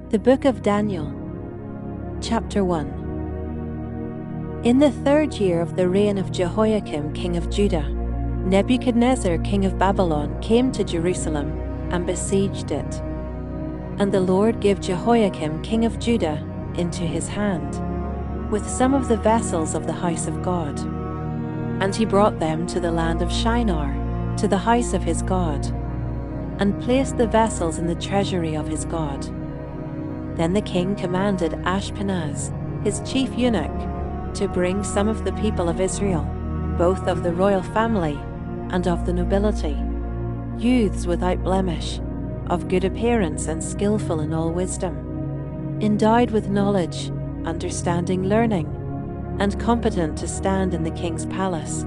The Book of Daniel, Chapter 1. In the 3rd year of the reign of Jehoiakim king of Judah, Nebuchadnezzar king of Babylon came to Jerusalem and besieged it. And the Lord gave Jehoiakim king of Judah into his hand, with some of the vessels of the house of God. And he brought them to the land of Shinar, to the house of his God, and placed the vessels in the treasury of his God. Then the king commanded Ashpenaz, his chief eunuch, to bring some of the people of Israel, both of the royal family and of the nobility, youths without blemish, of good appearance and skillful in all wisdom, endowed with knowledge, understanding, learning, and competent to stand in the king's palace,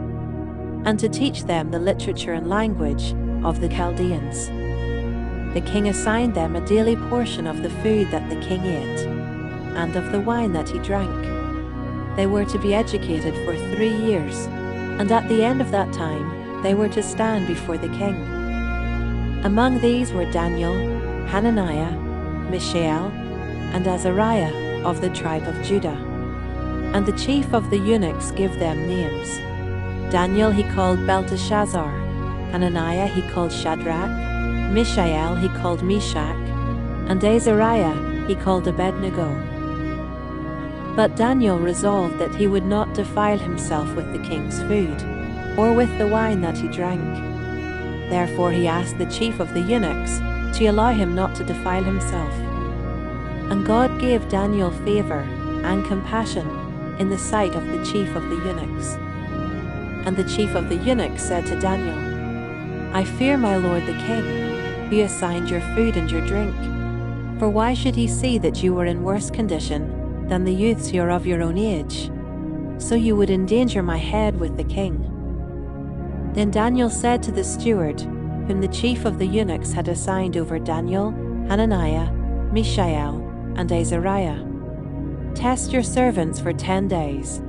and to teach them the literature and language of the Chaldeans. The king assigned them a daily portion of the food that the king ate, and of the wine that he drank. They were to be educated for 3 years, and at the end of that time they were to stand before the king. Among these were Daniel, Hananiah, Mishael, and Azariah of the tribe of Judah. And the chief of the eunuchs gave them names. Daniel he called Belteshazzar, Hananiah he called Shadrach, Mishael he called Meshach, and Azariah he called Abednego. But Daniel resolved that he would not defile himself with the king's food, or with the wine that he drank. Therefore he asked the chief of the eunuchs to allow him not to defile himself. And God gave Daniel favor and compassion in the sight of the chief of the eunuchs. And the chief of the eunuchs said to Daniel, I fear my lord the king, who assigned your food and your drink. For why should he see that you were in worse condition than the youths who are of your own age, so you would endanger my head with the king? Then Daniel said to the steward, whom the chief of the eunuchs had assigned over Daniel, Hananiah, Mishael, and Azariah, Test your servants for 10 days.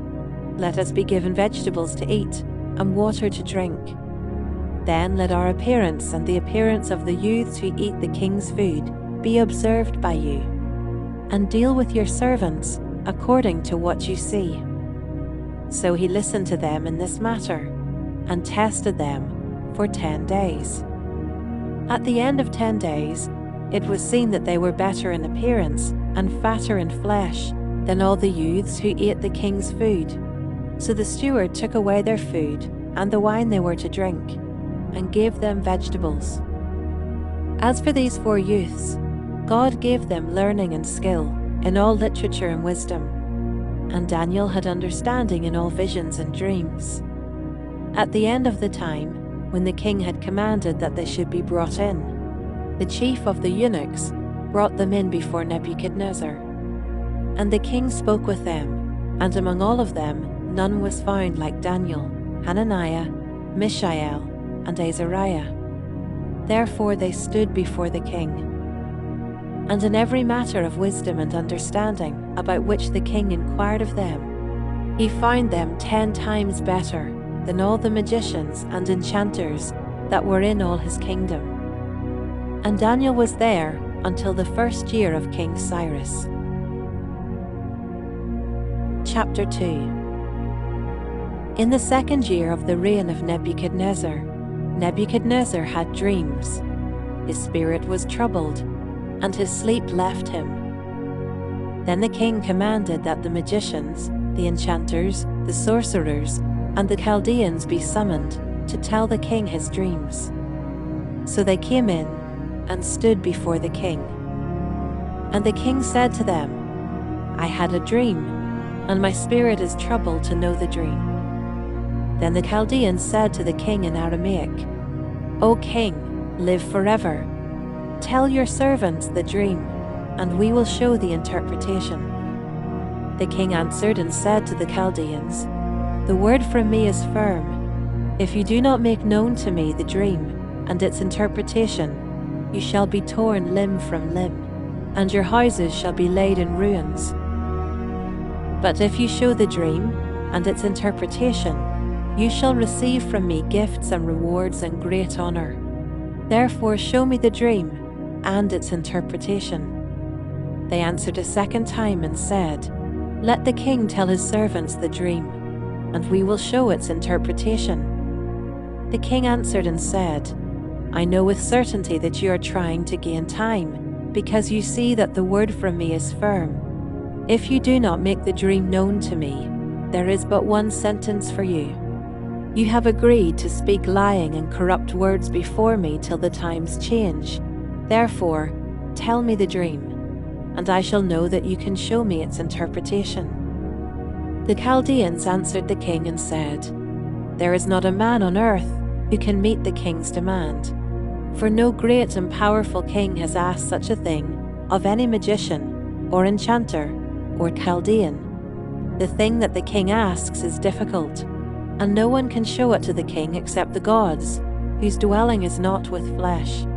Let us be given vegetables to eat and water to drink. Then let our appearance and the appearance of the youths who eat the king's food be observed by you, and deal with your servants according to what you see. So he listened to them in this matter, and tested them for 10 days. At the end of 10 days, it was seen that they were better in appearance and fatter in flesh than all the youths who ate the king's food. So the steward took away their food and the wine they were to drink, and gave them vegetables. As for these 4 youths, God gave them learning and skill in all literature and wisdom, and Daniel had understanding in all visions and dreams. At the end of the time, when the king had commanded that they should be brought in, the chief of the eunuchs brought them in before Nebuchadnezzar. And the king spoke with them, and among all of them none was found like Daniel, Hananiah, Mishael, and Azariah. Therefore they stood before the king. And in every matter of wisdom and understanding about which the king inquired of them, he found them 10 times better than all the magicians and enchanters that were in all his kingdom. And Daniel was there until the 1st year of King Cyrus. Chapter 2. In the 2nd year of the reign of Nebuchadnezzar, Nebuchadnezzar had dreams. His spirit was troubled, and his sleep left him. Then the king commanded that the magicians, the enchanters, the sorcerers, and the Chaldeans be summoned to tell the king his dreams. So they came in and stood before the king. And the king said to them, I had a dream, and my spirit is troubled to know the dream. Then the Chaldeans said to the king in Aramaic, O king, live forever. Tell your servants the dream, and we will show the interpretation. The king answered and said to the Chaldeans, The word from me is firm. If you do not make known to me the dream and its interpretation, you shall be torn limb from limb, and your houses shall be laid in ruins. But if you show the dream and its interpretation, you shall receive from me gifts and rewards and great honor. Therefore show me the dream and its interpretation. They answered a second time and said, "Let the king tell his servants the dream, and we will show its interpretation." The king answered and said, "I know with certainty that you are trying to gain time, because you see that the word from me is firm. If you do not make the dream known to me, there is but one sentence for you. You have agreed to speak lying and corrupt words before me till the times change. Therefore, tell me the dream, and I shall know that you can show me its interpretation." The Chaldeans answered the king and said, "There is not a man on earth who can meet the king's demand. For no great and powerful king has asked such a thing of any magician, or enchanter, or Chaldean. The thing that the king asks is difficult, and no one can show it to the king except the gods, whose dwelling is not with flesh."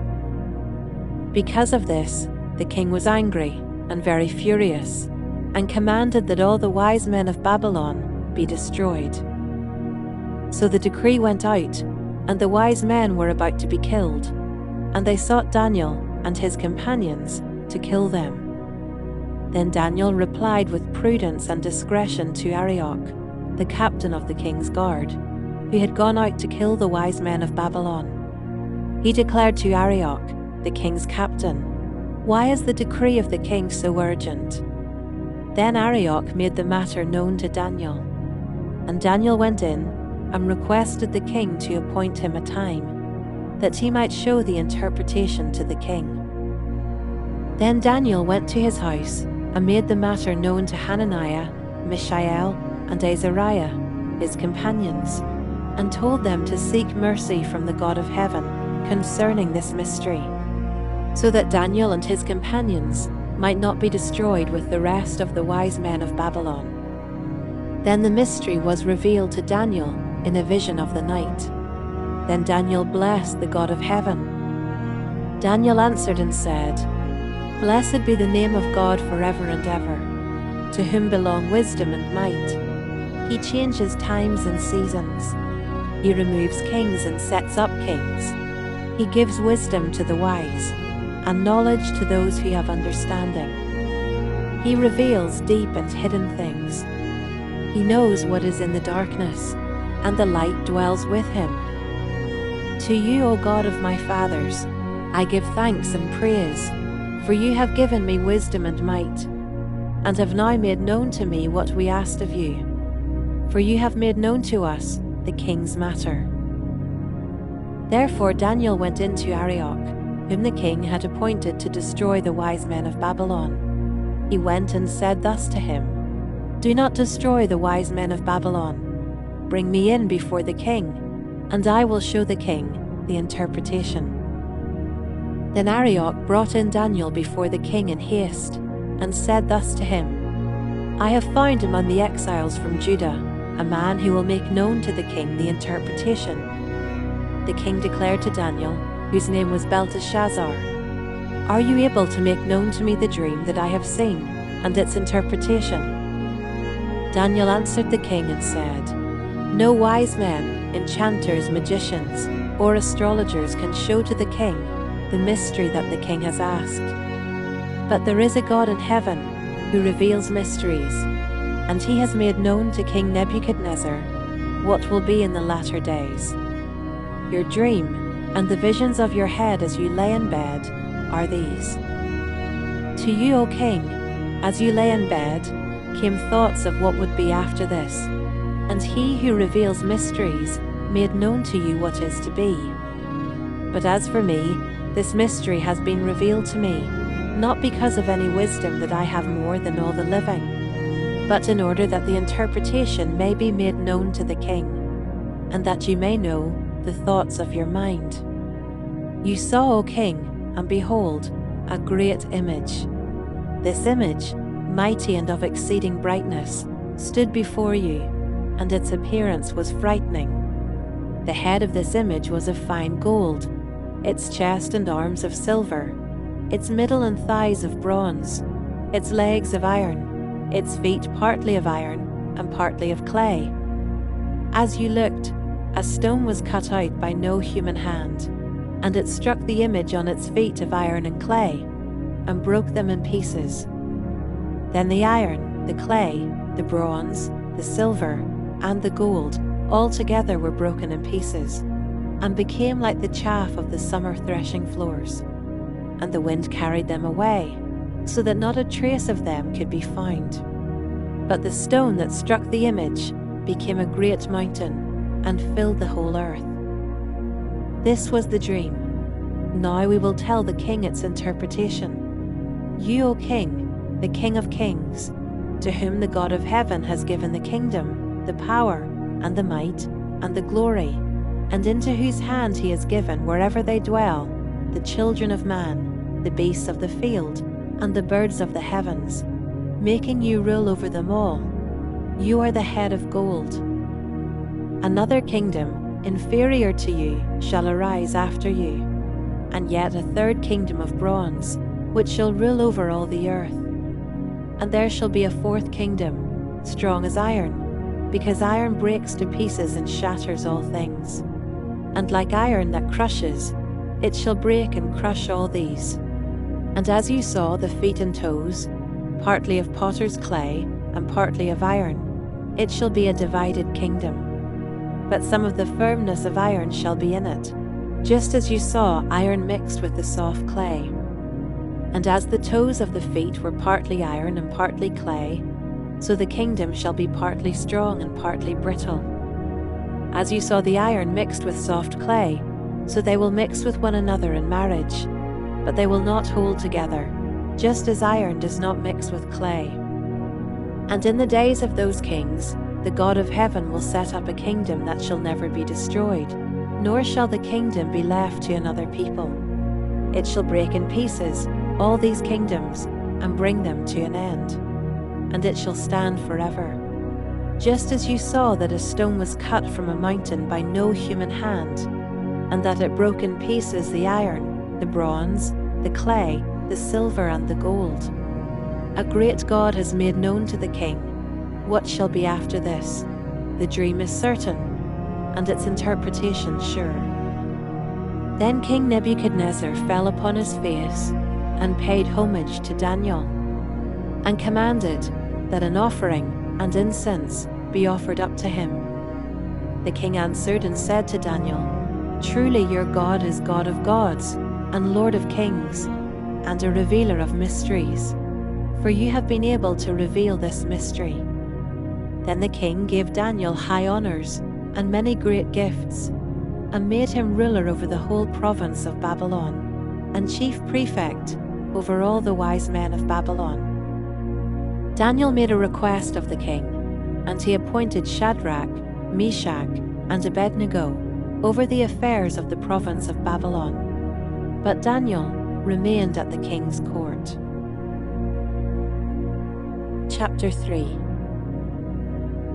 Because of this, the king was angry and very furious, and commanded that all the wise men of Babylon be destroyed. So the decree went out, and the wise men were about to be killed, and they sought Daniel and his companions to kill them. Then Daniel replied with prudence and discretion to Arioch, the captain of the king's guard, who had gone out to kill the wise men of Babylon. He declared to Arioch, the king's captain, "Why is the decree of the king so urgent?" Then Arioch made the matter known to Daniel, and Daniel went in and requested the king to appoint him a time, that he might show the interpretation to the king. Then Daniel went to his house and made the matter known to Hananiah, Mishael, and Azariah, his companions, and told them to seek mercy from the God of heaven concerning this mystery, so that Daniel and his companions might not be destroyed with the rest of the wise men of Babylon. Then the mystery was revealed to Daniel in a vision of the night. Then Daniel blessed the God of heaven. Daniel answered and said, "Blessed be the name of God forever and ever, to whom belong wisdom and might. He changes times and seasons. He removes kings and sets up kings. He gives wisdom to the wise, and knowledge to those who have understanding. He reveals deep and hidden things. He knows what is in the darkness, and the light dwells with him. To you, O God of my fathers, I give thanks and praise, for you have given me wisdom and might, and have now made known to me what we asked of you. For you have made known to us the king's matter." Therefore Daniel went in to Arioch, whom the king had appointed to destroy the wise men of Babylon. He went and said thus to him, "Do not destroy the wise men of Babylon. Bring me in before the king, and I will show the king the interpretation." Then Arioch brought in Daniel before the king in haste, and said thus to him, "I have found among the exiles from Judah a man who will make known to the king the interpretation." The king declared to Daniel, whose name was Belteshazzar, "Are you able to make known to me the dream that I have seen, and its interpretation?" Daniel answered the king and said, "No wise men, enchanters, magicians, or astrologers can show to the king the mystery that the king has asked. But there is a God in heaven who reveals mysteries, and he has made known to King Nebuchadnezzar what will be in the latter days. Your dream and the visions of your head as you lay in bed are these. To you, O king, as you lay in bed, came thoughts of what would be after this, and he who reveals mysteries made known to you what is to be. But as for me, this mystery has been revealed to me, not because of any wisdom that I have more than all the living, but in order that the interpretation may be made known to the king, and that you may know the thoughts of your mind. You saw, O king, and behold, a great image. This image, mighty and of exceeding brightness, stood before you, and its appearance was frightening. The head of this image was of fine gold, its chest and arms of silver, its middle and thighs of bronze, its legs of iron, its feet partly of iron and partly of clay. As you looked, a stone was cut out by no human hand, and it struck the image on its feet of iron and clay, and broke them in pieces, Then the iron, the clay, the bronze, the silver, and the gold all together were broken in pieces, and became like the chaff of the summer threshing floors. And the wind carried them away, so that not a trace of them could be found. But the stone that struck the image became a great mountain, and filled the whole earth. This was the dream. Now we will tell the king its interpretation. You, O king, the King of kings, to whom the God of heaven has given the kingdom, the power, and the might, and the glory, and into whose hand he has given, wherever they dwell, the children of man, the beasts of the field, and the birds of the heavens, making you rule over them all. You are the head of gold. Another kingdom, inferior to you, shall arise after you, and yet a third kingdom of bronze, which shall rule over all the earth. And there shall be a fourth kingdom, strong as iron, because iron breaks to pieces and shatters all things. And like iron that crushes, it shall break and crush all these. And as you saw the feet and toes, partly of potter's clay and partly of iron, it shall be a divided kingdom. But some of the firmness of iron shall be in it, just as you saw iron mixed with the soft clay. And as the toes of the feet were partly iron and partly clay, so the kingdom shall be partly strong and partly brittle. As you saw the iron mixed with soft clay, so they will mix with one another in marriage, but they will not hold together, just as iron does not mix with clay. And in the days of those kings, the God of heaven will set up a kingdom that shall never be destroyed, nor shall the kingdom be left to another people. It shall break in pieces all these kingdoms, and bring them to an end, and it shall stand forever. Just as you saw that a stone was cut from a mountain by no human hand, and that it broke in pieces the iron, the bronze, the clay, the silver, and the gold. A great God has made known to the king what shall be after this. The dream is certain, and its interpretation sure. Then King Nebuchadnezzar fell upon his face and paid homage to Daniel, and commanded that an offering and incense be offered up to him. The king answered and said to Daniel, Truly your God is God of gods, and Lord of kings, and a revealer of mysteries, for you have been able to reveal this mystery. Then the king gave Daniel high honors and many great gifts, and made him ruler over the whole province of Babylon, and chief prefect over all the wise men of Babylon. Daniel made a request of the king, and he appointed Shadrach, Meshach, and Abednego over the affairs of the province of Babylon. But Daniel remained at the king's court. Chapter 3.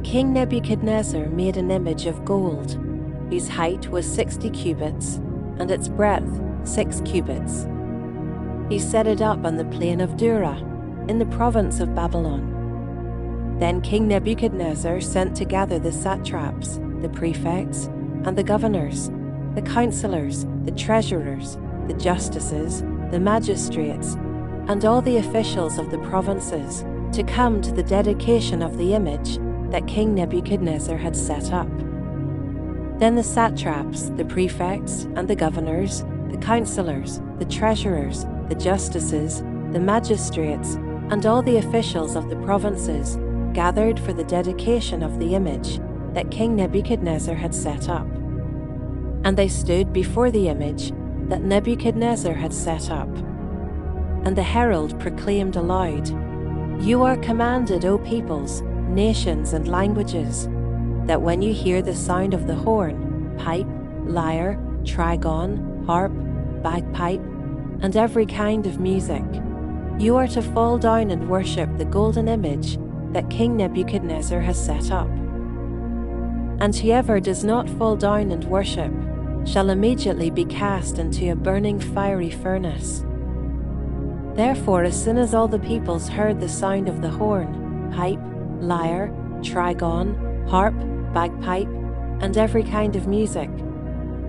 King Nebuchadnezzar made an image of gold, whose height was 60 cubits, and its breadth 6 cubits. He set it up on the plain of Dura, in the province of Babylon. Then King Nebuchadnezzar sent to gather the satraps, the prefects, and the governors, the counselors, the treasurers, the justices, the magistrates, and all the officials of the provinces, to come to the dedication of the image that King Nebuchadnezzar had set up. Then the satraps, the prefects, and the governors, the counselors, the treasurers, the justices, the magistrates, and all the officials of the provinces gathered for the dedication of the image that King Nebuchadnezzar had set up. And they stood before the image that Nebuchadnezzar had set up. And the herald proclaimed aloud, You are commanded, O peoples, nations, and languages, that when you hear the sound of the horn, pipe, lyre, trigon, harp, bagpipe, and every kind of music, you are to fall down and worship the golden image that King Nebuchadnezzar has set up. And whoever does not fall down and worship shall immediately be cast into a burning fiery furnace. Therefore, as soon as all the peoples heard the sound of the horn, pipe, lyre, trigon, harp, bagpipe, and every kind of music,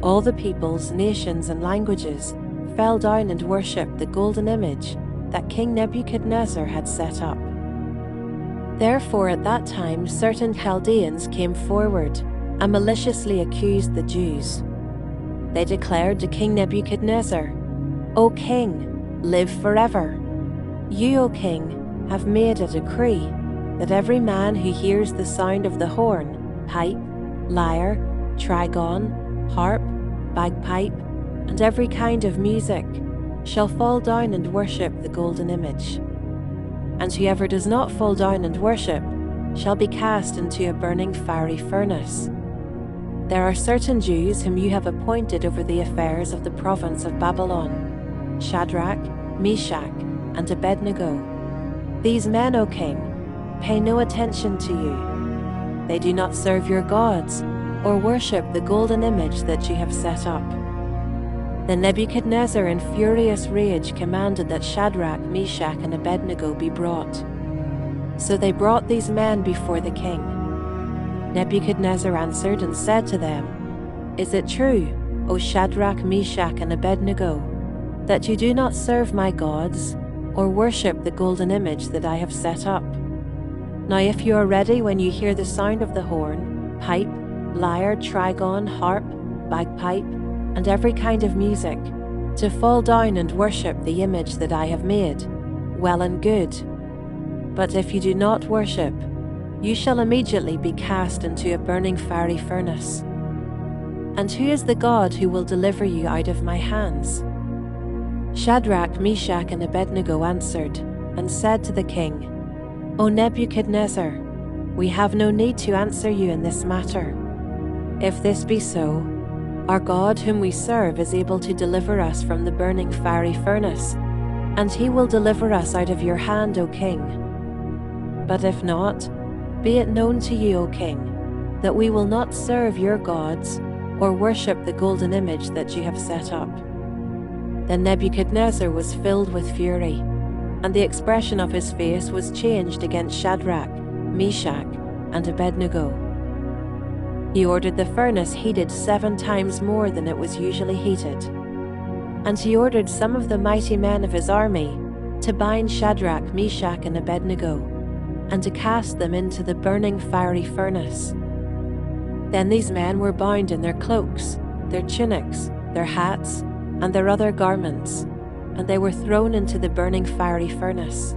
all the peoples, nations, and languages fell down and worshipped the golden image that King Nebuchadnezzar had set up. Therefore at that time certain Chaldeans came forward and maliciously accused the Jews. They declared to King Nebuchadnezzar, "O king, live forever. You, O king, have made a decree that every man who hears the sound of the horn, pipe, lyre, trigon, harp, bagpipe, and every kind of music, shall fall down and worship the golden image. And whoever does not fall down and worship shall be cast into a burning fiery furnace. There are certain Jews whom you have appointed over the affairs of the province of Babylon, Shadrach, Meshach, and Abednego. These men, O king, pay no attention to you. They do not serve your gods or worship the golden image that you have set up." Then Nebuchadnezzar in furious rage commanded that Shadrach, Meshach, and Abednego be brought. So they brought these men before the king. Nebuchadnezzar answered and said to them, "Is it true, O Shadrach, Meshach, and Abednego, that you do not serve my gods or worship the golden image that I have set up? Now if you are ready when you hear the sound of the horn, pipe, lyre, trigon, harp, bagpipe, and every kind of music, to fall down and worship the image that I have made, well and good. But if you do not worship, you shall immediately be cast into a burning fiery furnace. And who is the God who will deliver you out of my hands?" Shadrach, Meshach, and Abednego answered and said to the king, "O Nebuchadnezzar, we have no need to answer you in this matter. If this be so, our God whom we serve is able to deliver us from the burning fiery furnace, and he will deliver us out of your hand, O king. But if not, be it known to you, O king, that we will not serve your gods or worship the golden image that you have set up." Then Nebuchadnezzar was filled with fury, and the expression of his face was changed against Shadrach, Meshach, and Abednego. He ordered the furnace heated 7 times more than it was usually heated. And he ordered some of the mighty men of his army to bind Shadrach, Meshach, and Abednego, and to cast them into the burning fiery furnace. Then these men were bound in their cloaks, their tunics, their hats, and their other garments, and they were thrown into the burning fiery furnace.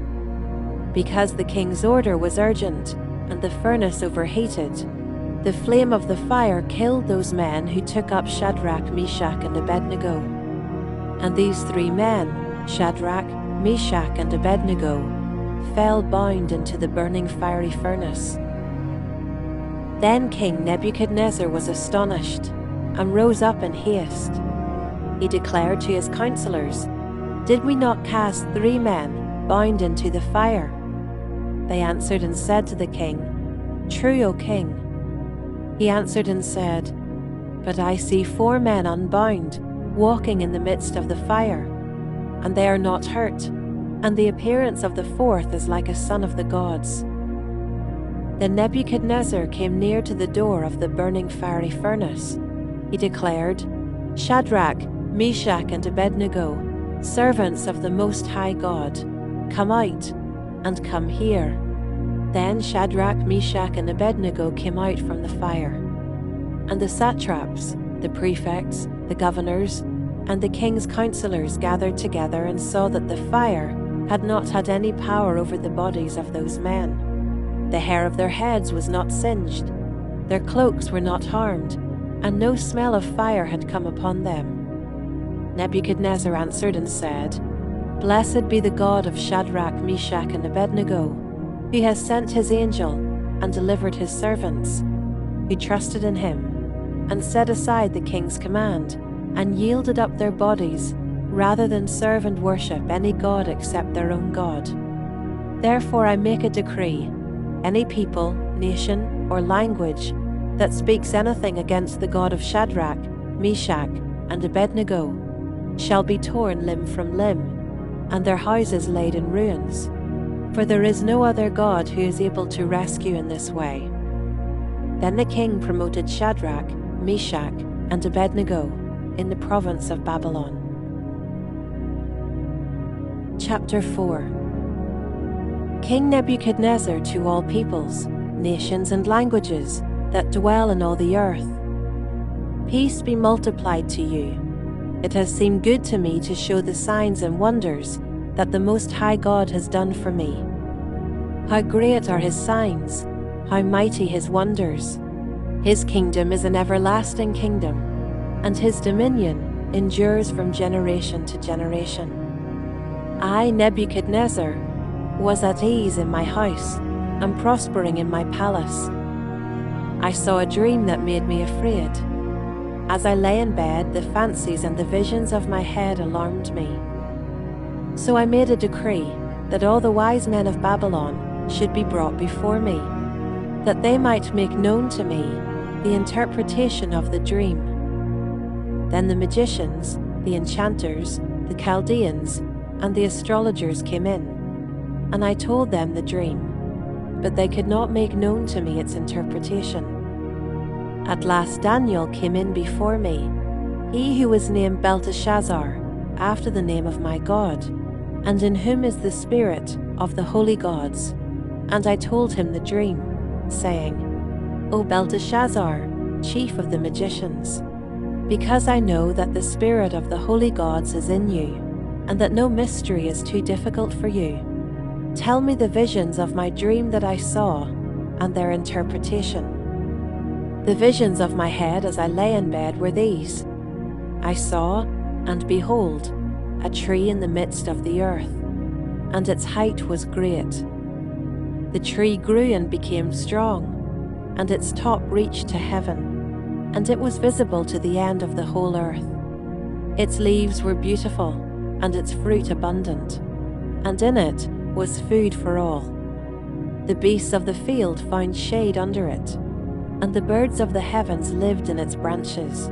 Because the king's order was urgent, and the furnace overheated, the flame of the fire killed those men who took up Shadrach, Meshach, and Abednego. And these 3 men, Shadrach, Meshach, and Abednego, fell bound into the burning fiery furnace. Then King Nebuchadnezzar was astonished, and rose up in haste. He declared to his counselors, "Did we not cast 3 men bound into the fire?" They answered and said to the king, "True, O king." He answered and said, "But I see 4 men unbound, walking in the midst of the fire, and they are not hurt, and the appearance of the 4th is like a son of the gods." Then Nebuchadnezzar came near to the door of the burning fiery furnace. He declared, "Shadrach, Meshach, and Abednego, servants of the Most High God, come out, and come here." Then Shadrach, Meshach, and Abednego came out from the fire. And the satraps, the prefects, the governors, and the king's counselors gathered together and saw that the fire had not had any power over the bodies of those men. The hair of their heads was not singed, their cloaks were not harmed, and no smell of fire had come upon them. Nebuchadnezzar answered and said, "Blessed be the God of Shadrach, Meshach, and Abednego, who has sent his angel and delivered his servants, who trusted in him, and set aside the king's command, and yielded up their bodies, rather than serve and worship any god except their own God. Therefore I make a decree, any people, nation, or language that speaks anything against the God of Shadrach, Meshach, and Abednego shall be torn limb from limb, and their houses laid in ruins. For there is no other God who is able to rescue in this way." Then the king promoted Shadrach, Meshach, and Abednego in the province of Babylon. Chapter 4. King Nebuchadnezzar, to all peoples, nations and languages that dwell in all the earth. Peace be multiplied to you. It has seemed good to me to show the signs and wonders that the Most High God has done for me. How great are His signs, how mighty His wonders. His kingdom is an everlasting kingdom, and His dominion endures from generation to generation. I, Nebuchadnezzar, was at ease in my house and prospering in my palace. I saw a dream that made me afraid. As I lay in bed, the fancies and the visions of my head alarmed me. So I made a decree that all the wise men of Babylon should be brought before me, that they might make known to me the interpretation of the dream. Then the magicians, the enchanters, the Chaldeans, and the astrologers came in, and I told them the dream, but they could not make known to me its interpretation. At last Daniel came in before me, he who was named Belteshazzar, after the name of my God, and in whom is the spirit of the holy gods. And I told him the dream, saying, O Belteshazzar, chief of the magicians, because I know that the spirit of the holy gods is in you, and that no mystery is too difficult for you, tell me the visions of my dream that I saw, and their interpretation. The visions of my head as I lay in bed were these. I saw, and behold, a tree in the midst of the earth, and its height was great. The tree grew and became strong, and its top reached to heaven, and it was visible to the end of the whole earth. Its leaves were beautiful, and its fruit abundant, and in it was food for all. The beasts of the field found shade under it, and the birds of the heavens lived in its branches,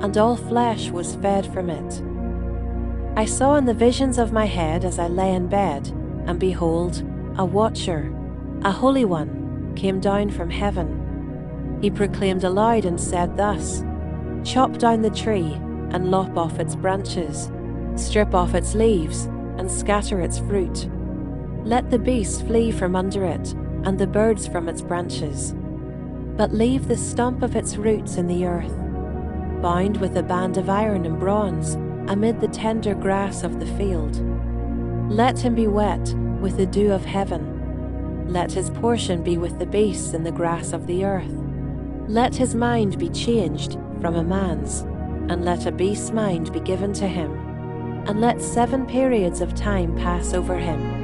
and all flesh was fed from it. I saw in the visions of my head as I lay in bed, and behold, a watcher, a holy one, came down from heaven. He proclaimed aloud and said thus, Chop down the tree, and lop off its branches, strip off its leaves, and scatter its fruit. Let the beasts flee from under it, and the birds from its branches. But leave the stump of its roots in the earth, bound with a band of iron and bronze, amid the tender grass of the field. Let him be wet with the dew of heaven. Let his portion be with the beasts in the grass of the earth. Let his mind be changed from a man's, and let a beast's mind be given to him, and let 7 periods of time pass over him.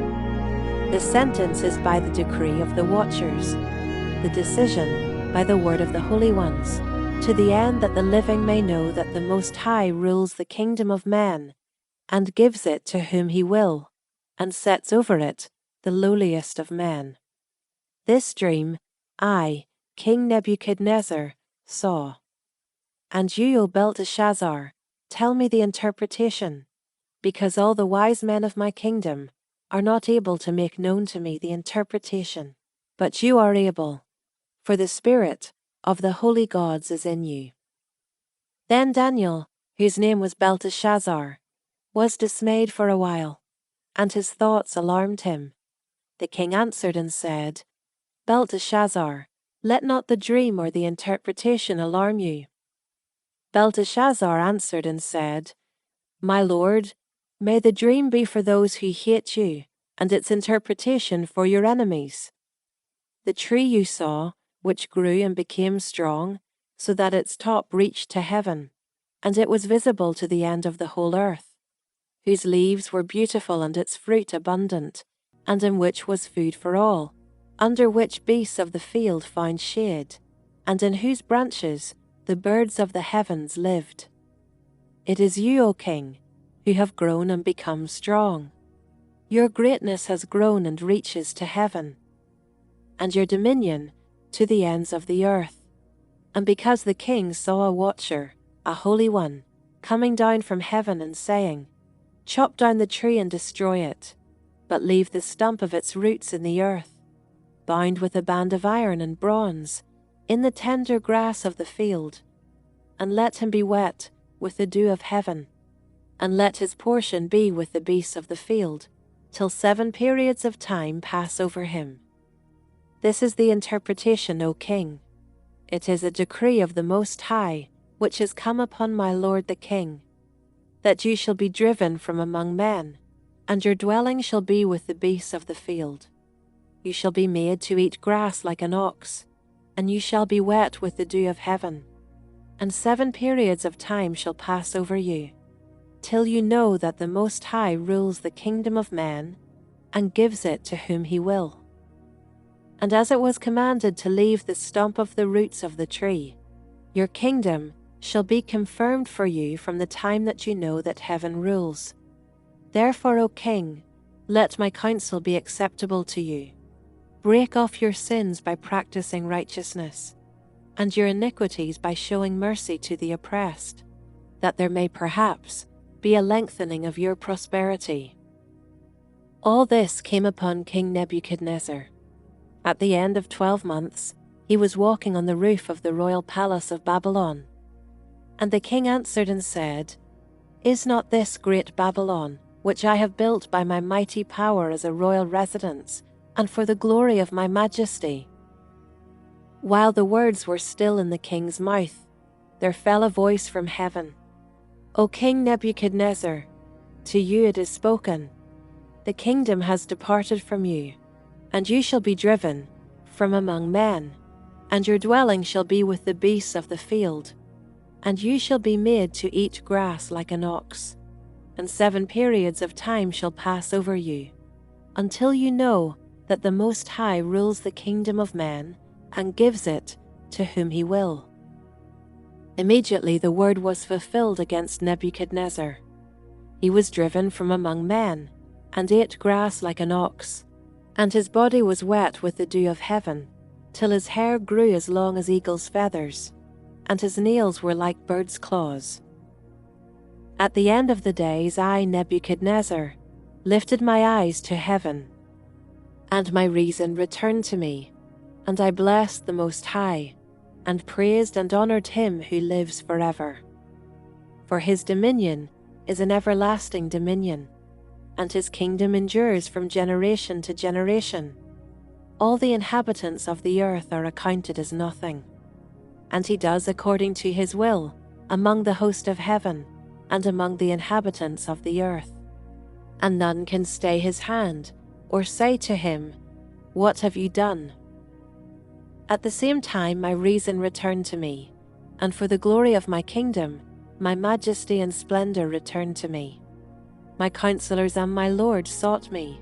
The sentence is by the decree of the watchers, the decision by the word of the holy ones, to the end that the living may know that the Most High rules the kingdom of men, and gives it to whom he will, and sets over it the lowliest of men. This dream I, King Nebuchadnezzar, saw. And you, O Belteshazzar, tell me the interpretation, because all the wise men of my kingdom are not able to make known to me the interpretation, but you are able, for the spirit of the holy gods is in you. Then Daniel, whose name was Belteshazzar, was dismayed for a while, and his thoughts alarmed him. The king answered and said, Belteshazzar, let not the dream or the interpretation alarm you. Belteshazzar answered and said, My lord, may the dream be for those who hate you, and its interpretation for your enemies. The tree you saw, which grew and became strong, so that its top reached to heaven, and it was visible to the end of the whole earth, whose leaves were beautiful and its fruit abundant, and in which was food for all, under which beasts of the field found shade, and in whose branches the birds of the heavens lived. It is you, O king, who have grown and become strong. Your greatness has grown and reaches to heaven, and your dominion to the ends of the earth. And because the king saw a watcher, a holy one, coming down from heaven and saying, Chop down the tree and destroy it, but leave the stump of its roots in the earth, bound with a band of iron and bronze, in the tender grass of the field, and let him be wet with the dew of heaven, and let his portion be with the beasts of the field, till 7 periods of time pass over him. This is the interpretation, O king. It is a decree of the Most High, which has come upon my lord the king, that you shall be driven from among men, and your dwelling shall be with the beasts of the field. You shall be made to eat grass like an ox, and you shall be wet with the dew of heaven. And 7 periods of time shall pass over you, till you know that the Most High rules the kingdom of men, and gives it to whom he will. And as it was commanded to leave the stump of the roots of the tree, your kingdom shall be confirmed for you from the time that you know that heaven rules. Therefore, O king, let my counsel be acceptable to you. Break off your sins by practicing righteousness, and your iniquities by showing mercy to the oppressed, that there may perhaps be a lengthening of your prosperity. All this came upon King Nebuchadnezzar. At the end of 12 months, he was walking on the roof of the royal palace of Babylon. And the king answered and said, Is not this great Babylon, which I have built by my mighty power as a royal residence, and for the glory of my majesty? While the words were still in the king's mouth, there fell a voice from heaven. O King Nebuchadnezzar, to you it is spoken. The kingdom has departed from you, and you shall be driven from among men, and your dwelling shall be with the beasts of the field, and you shall be made to eat grass like an ox, and 7 periods of time shall pass over you, until you know that the Most High rules the kingdom of men, and gives it to whom he will. Immediately the word was fulfilled against Nebuchadnezzar. He was driven from among men, and ate grass like an ox, and his body was wet with the dew of heaven, till his hair grew as long as eagle's feathers, and his nails were like birds' claws. At the end of the days I, Nebuchadnezzar, lifted my eyes to heaven, and my reason returned to me, and I blessed the Most High, and praised and honored him who lives forever. For his dominion is an everlasting dominion, and his kingdom endures from generation to generation. All the inhabitants of the earth are accounted as nothing. And he does according to his will among the host of heaven, and among the inhabitants of the earth. And none can stay his hand, or say to him, What have you done? At the same time my reason returned to me, and for the glory of my kingdom, my majesty and splendor returned to me. My counselors and my lord sought me,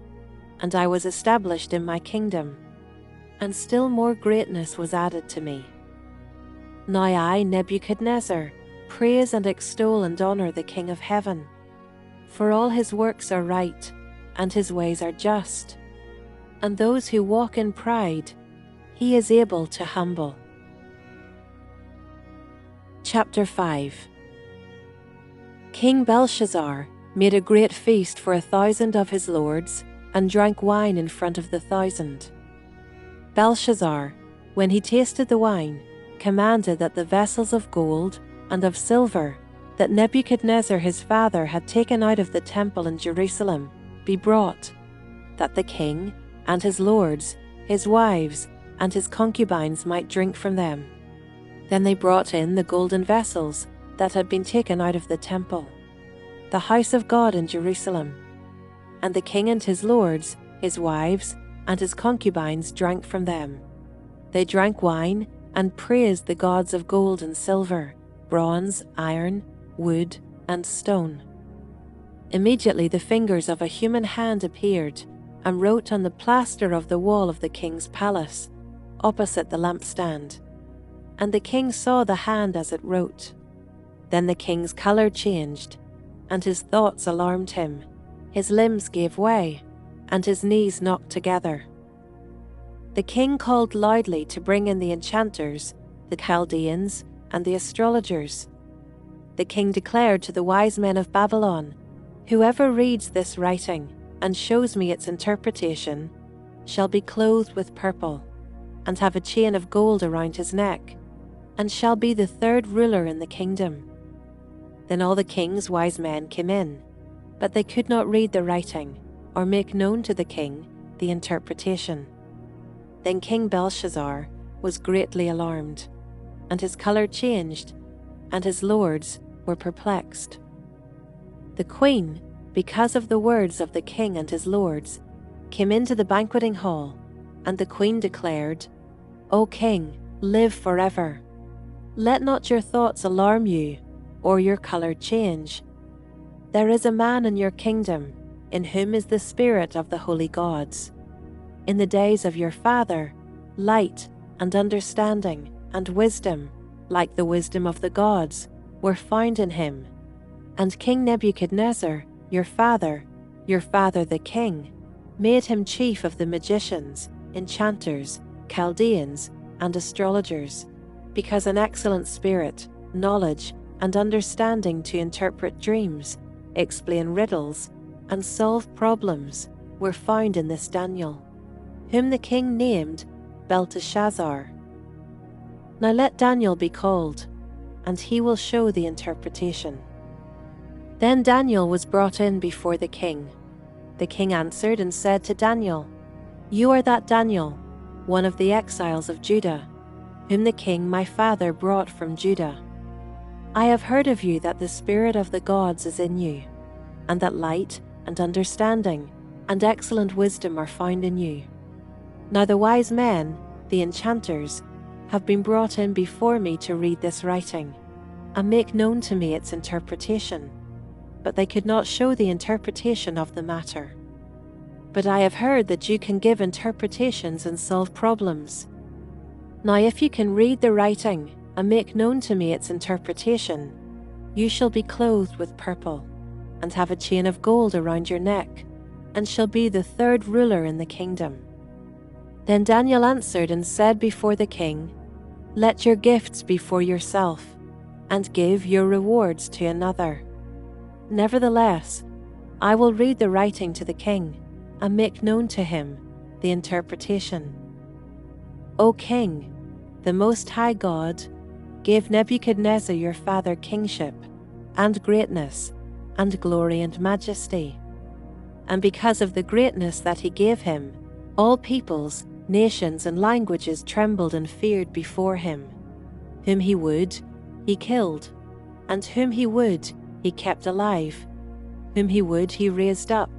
and I was established in my kingdom, and still more greatness was added to me. Now I, Nebuchadnezzar, praise and extol and honor the King of heaven, for all his works are right, and his ways are just, and those who walk in pride he is able to humble. Chapter 5. King Belshazzar made a great feast for 1,000 of his lords, and drank wine in front of the 1,000. Belshazzar, when he tasted the wine, commanded that the vessels of gold and of silver that Nebuchadnezzar his father had taken out of the temple in Jerusalem be brought, that the king and his lords, his wives, and his concubines might drink from them. Then they brought in the golden vessels that had been taken out of the temple, the house of God in Jerusalem. And the king and his lords, his wives, and his concubines drank from them. They drank wine and praised the gods of gold and silver, bronze, iron, wood, and stone. Immediately the fingers of a human hand appeared and wrote on the plaster of the wall of the king's palace, opposite the lampstand. And the king saw the hand as it wrote. Then the king's color changed, and his thoughts alarmed him. His limbs gave way, and his knees knocked together. The king called loudly to bring in the enchanters, the Chaldeans, and the astrologers. The king declared to the wise men of Babylon, Whoever reads this writing and shows me its interpretation shall be clothed with purple, and have a chain of gold around his neck, and shall be the 3rd ruler in the kingdom. Then all the king's wise men came in, but they could not read the writing, or make known to the king the interpretation." Then King Belshazzar was greatly alarmed, and his color changed, and his lords were perplexed. The queen, because of the words of the king and his lords, came into the banqueting hall, and the queen declared, "O king, live forever. Let not your thoughts alarm you, or your color change. There is a man in your kingdom, in whom is the spirit of the holy gods. In the days of your father, light and understanding and wisdom, like the wisdom of the gods, were found in him. And King Nebuchadnezzar, your father the king, made him chief of the magicians, enchanters, Chaldeans, and astrologers, because an excellent spirit, knowledge, and understanding to interpret dreams, explain riddles, and solve problems were found in this Daniel, whom the king named Belteshazzar. Now let Daniel be called, and he will show the interpretation." Then Daniel was brought in before the king. The king answered and said to Daniel, "You are that Daniel, one of the exiles of Judah, whom the king my father brought from Judah. I have heard of you that the spirit of the gods is in you, and that light and understanding and excellent wisdom are found in you. Now the wise men, the enchanters, have been brought in before me to read this writing, and make known to me its interpretation, but they could not show the interpretation of the matter. But I have heard that you can give interpretations and solve problems. Now if you can read the writing and make known to me its interpretation, you shall be clothed with purple, and have a chain of gold around your neck, and shall be the third ruler in the kingdom." Then Daniel answered and said before the king, "Let your gifts be for yourself, and give your rewards to another. Nevertheless, I will read the writing to the king, and make known to him the interpretation. O king, the Most High God gave Nebuchadnezzar your father kingship, and greatness, and glory and majesty. And because of the greatness that he gave him, all peoples, nations, and languages trembled and feared before him. Whom he would, he killed, and whom he would, he kept alive. Whom he would, he raised up,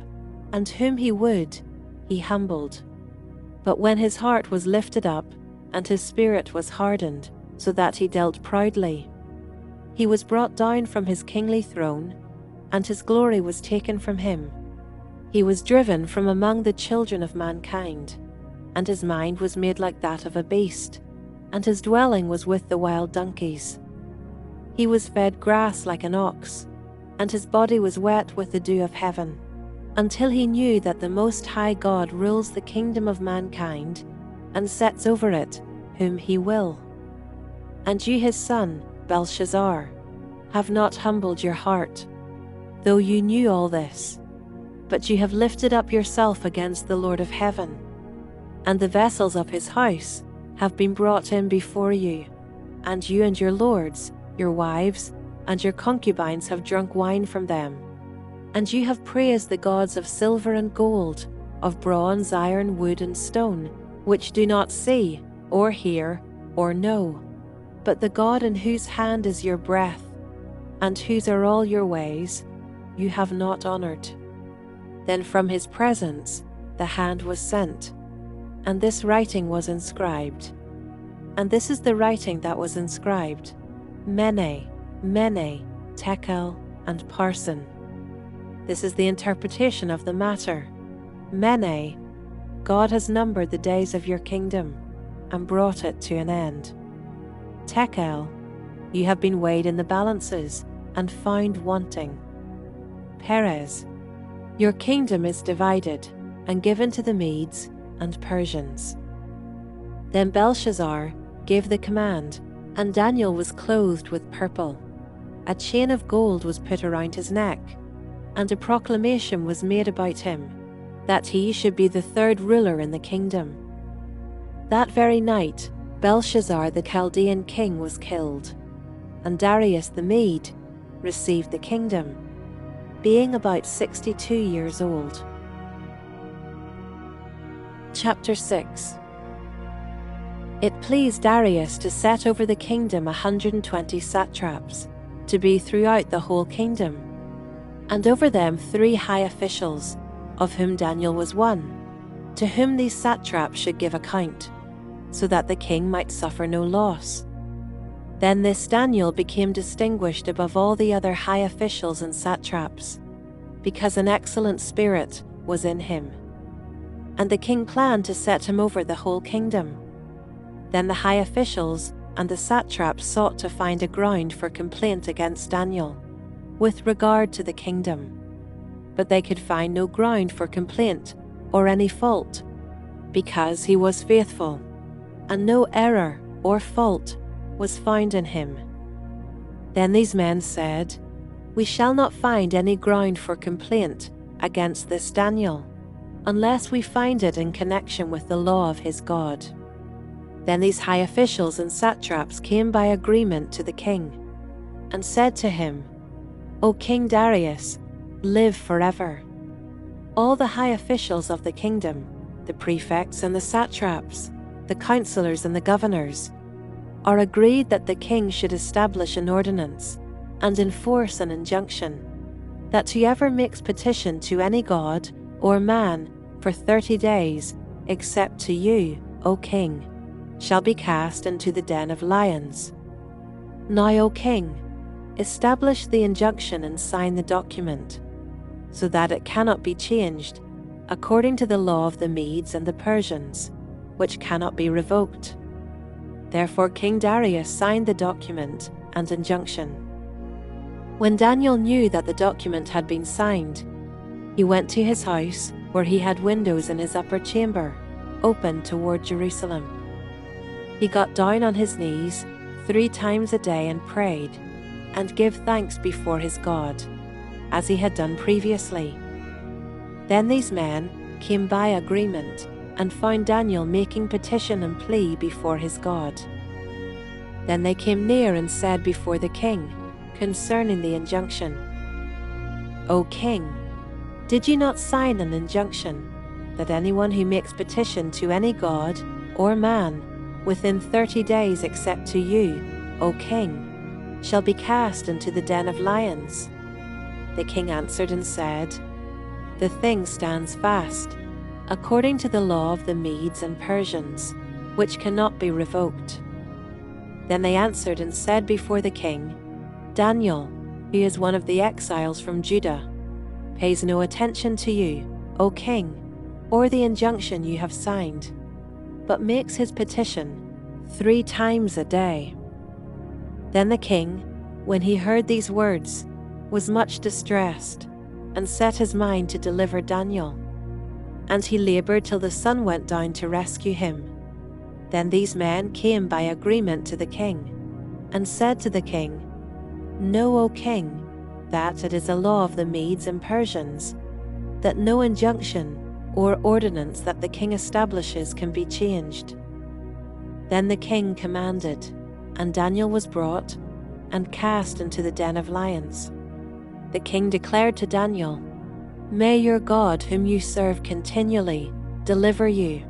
and whom he would, he humbled. But when his heart was lifted up, and his spirit was hardened, so that he dealt proudly, he was brought down from his kingly throne, and his glory was taken from him. He was driven from among the children of mankind, and his mind was made like that of a beast, and his dwelling was with the wild donkeys. He was fed grass like an ox, and his body was wet with the dew of heaven, until he knew that the Most High God rules the kingdom of mankind, and sets over it whom he will. And you, his son, Belshazzar, have not humbled your heart, though you knew all this, but you have lifted up yourself against the Lord of heaven, and the vessels of his house have been brought in before you, and you and your lords, your wives, and your concubines have drunk wine from them. And you have praised the gods of silver and gold, of bronze, iron, wood, and stone, which do not see, or hear, or know, but the God in whose hand is your breath, and whose are all your ways, you have not honored. Then from his presence the hand was sent, and this writing was inscribed. And this is the writing that was inscribed: Mene, Mene, Tekel, and Parsin. This is the interpretation of the matter. Mene, God has numbered the days of your kingdom, and brought it to an end. Tekel, you have been weighed in the balances, and found wanting. Perez, your kingdom is divided, and given to the Medes and Persians. Then Belshazzar gave the command, and Daniel was clothed with purple. A chain of gold was put around his neck, and a proclamation was made about him, that he should be the third ruler in the kingdom. That very night, Belshazzar the Chaldean king was killed, and Darius the Mede received the kingdom, being about 62 years old. Chapter 6. It pleased Darius to set over the kingdom 120 satraps, to be throughout the whole kingdom, and over them 3 high officials, of whom Daniel was one, to whom these satraps should give account, so that the king might suffer no loss. Then this Daniel became distinguished above all the other high officials and satraps, because an excellent spirit was in him. And the king planned to set him over the whole kingdom. Then the high officials and the satraps sought to find a ground for complaint against Daniel, with regard to the kingdom. But they could find no ground for complaint or any fault, because he was faithful, and no error or fault was found in him. Then these men said, "We shall not find any ground for complaint against this Daniel, unless we find it in connection with the law of his God." Then these high officials and satraps came by agreement to the king, and said to him, "O King Darius, live forever." All the high officials of the kingdom, the prefects and the satraps, the counselors and the governors, are agreed that the king should establish an ordinance and enforce an injunction, that whoever makes petition to any god or man for 30 days, except to you, O king, shall be cast into the den of lions. Now, O king, establish the injunction and sign the document, so that it cannot be changed, according to the law of the Medes and the Persians, which cannot be revoked. Therefore King Darius signed the document and injunction. When Daniel knew that the document had been signed, he went to his house, where he had windows in his upper chamber, open toward Jerusalem. He got down on his knees 3 times a day and prayed, and gave thanks before his God, as he had done previously. Then these men came by agreement, and found Daniel making petition and plea before his God. Then they came near and said before the king, concerning the injunction, "O king, did you not sign an injunction, that anyone who makes petition to any god or man within 30 days except to you, O king, shall be cast into the den of lions?" The king answered and said, "The thing stands fast, according to the law of the Medes and Persians, which cannot be revoked." Then they answered and said before the king, "Daniel, who is one of the exiles from Judah, pays no attention to you, O king, or the injunction you have signed, but makes his petition 3 times a day." Then the king, when he heard these words, was much distressed, and set his mind to deliver Daniel. And he labored till the sun went down to rescue him. Then these men came by agreement to the king, and said to the king, "Know, O king, that it is a law of the Medes and Persians, that no injunction or ordinance that the king establishes can be changed." Then the king commanded, and Daniel was brought and cast into the den of lions. The king declared to Daniel, "May your God, whom you serve continually, deliver you."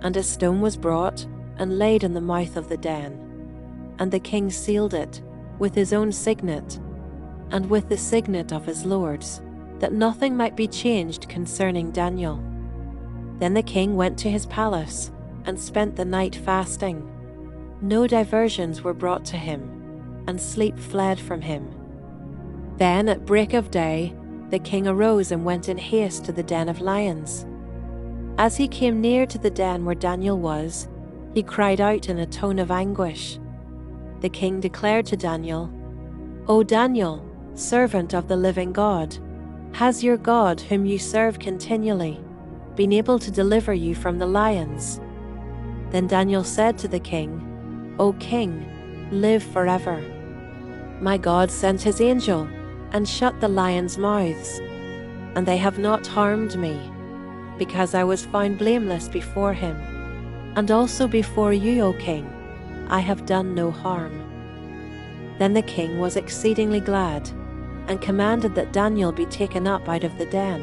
And a stone was brought and laid in the mouth of the den. And the king sealed it with his own signet, and with the signet of his lords, that nothing might be changed concerning Daniel. Then the king went to his palace, and spent the night fasting. No diversions were brought to him, and sleep fled from him. Then at break of day, the king arose and went in haste to the den of lions. As he came near to the den where Daniel was, he cried out in a tone of anguish. The king declared to Daniel, "O Daniel, servant of the living God, has your God, whom you serve continually, been able to deliver you from the lions?" Then Daniel said to the king, "O king, live forever. My God sent his angel and shut the lions' mouths, and they have not harmed me, because I was found blameless before him, and also before you, O king, I have done no harm." Then the king was exceedingly glad, and commanded that Daniel be taken up out of the den.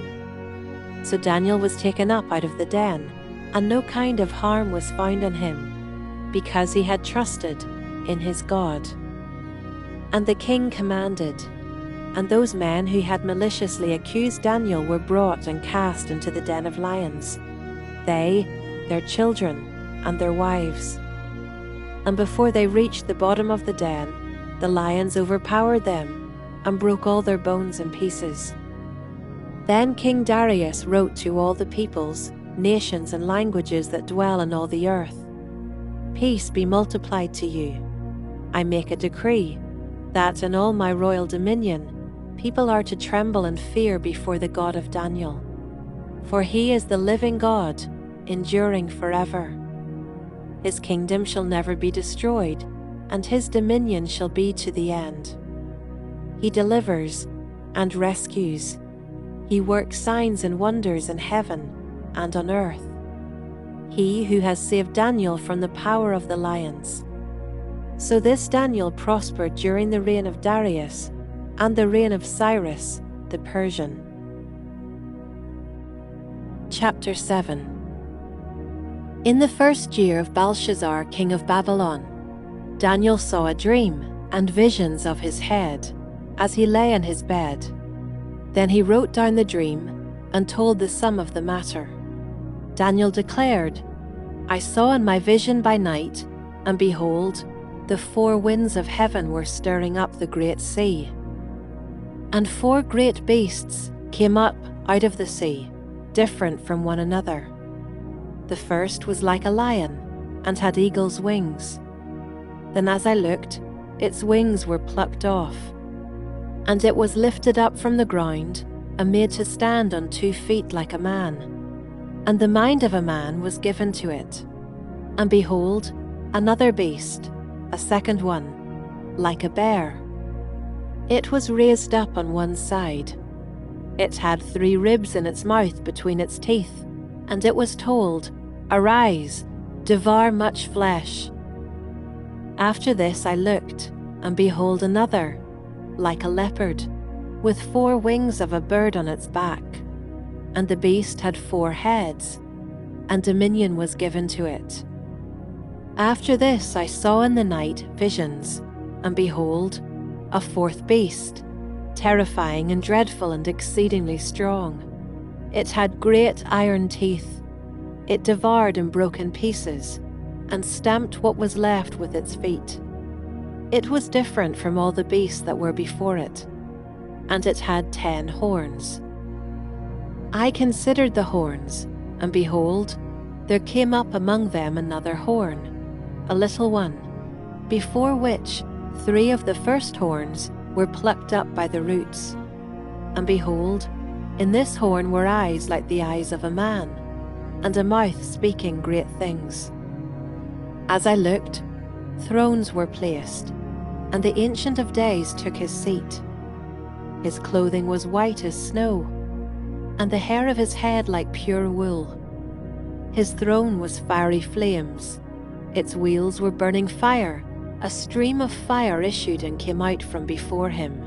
So Daniel was taken up out of the den, and no kind of harm was found on him, because he had trusted in his God. And the king commanded, and those men who had maliciously accused Daniel were brought and cast into the den of lions, they, their children, and their wives. And before they reached the bottom of the den, the lions overpowered them and broke all their bones in pieces. Then King Darius wrote to all the peoples, nations, and languages that dwell on all the earth, "Peace be multiplied to you. I make a decree that in all my royal dominion people are to tremble and fear before the God of Daniel. For he is the living God, enduring forever. His kingdom shall never be destroyed, and his dominion shall be to the end. He delivers and rescues. He works signs and wonders in heaven and on earth. He who has saved Daniel from the power of the lions." So this Daniel prospered during the reign of Darius and the reign of Cyrus the Persian. Chapter 7. In the first year of Belshazzar, king of Babylon, Daniel saw a dream and visions of his head as he lay in his bed. Then he wrote down the dream and told the sum of the matter. Daniel declared, "I saw in my vision by night, and behold, the four winds of heaven were stirring up the great sea. And four great beasts came up out of the sea, different from one another. The first was like a lion, and had eagle's wings. Then as I looked, its wings were plucked off, and it was lifted up from the ground, and made to stand on 2 feet like a man. And the mind of a man was given to it. And behold, another beast, a second one, like a bear. It was raised up on one side. It had 3 ribs in its mouth between its teeth, and it was told, 'Arise, devour much flesh.' After this I looked, and behold another, like a leopard, with 4 wings of a bird on its back. And the beast had 4 heads, and dominion was given to it. After this I saw in the night visions, and behold, a 4th beast, terrifying and dreadful and exceedingly strong. It had great iron teeth. It devoured and broke in pieces, and stamped what was left with its feet. It was different from all the beasts that were before it, and it had 10 horns. I considered the horns, and behold, there came up among them another horn, a little one, before which 3 of the first horns were plucked up by the roots. And behold, in this horn were eyes like the eyes of a man, and a mouth speaking great things. As I looked, thrones were placed, and the Ancient of Days took his seat. His clothing was white as snow, and the hair of his head like pure wool. His throne was fiery flames. Its wheels were burning fire. A stream of fire issued and came out from before him.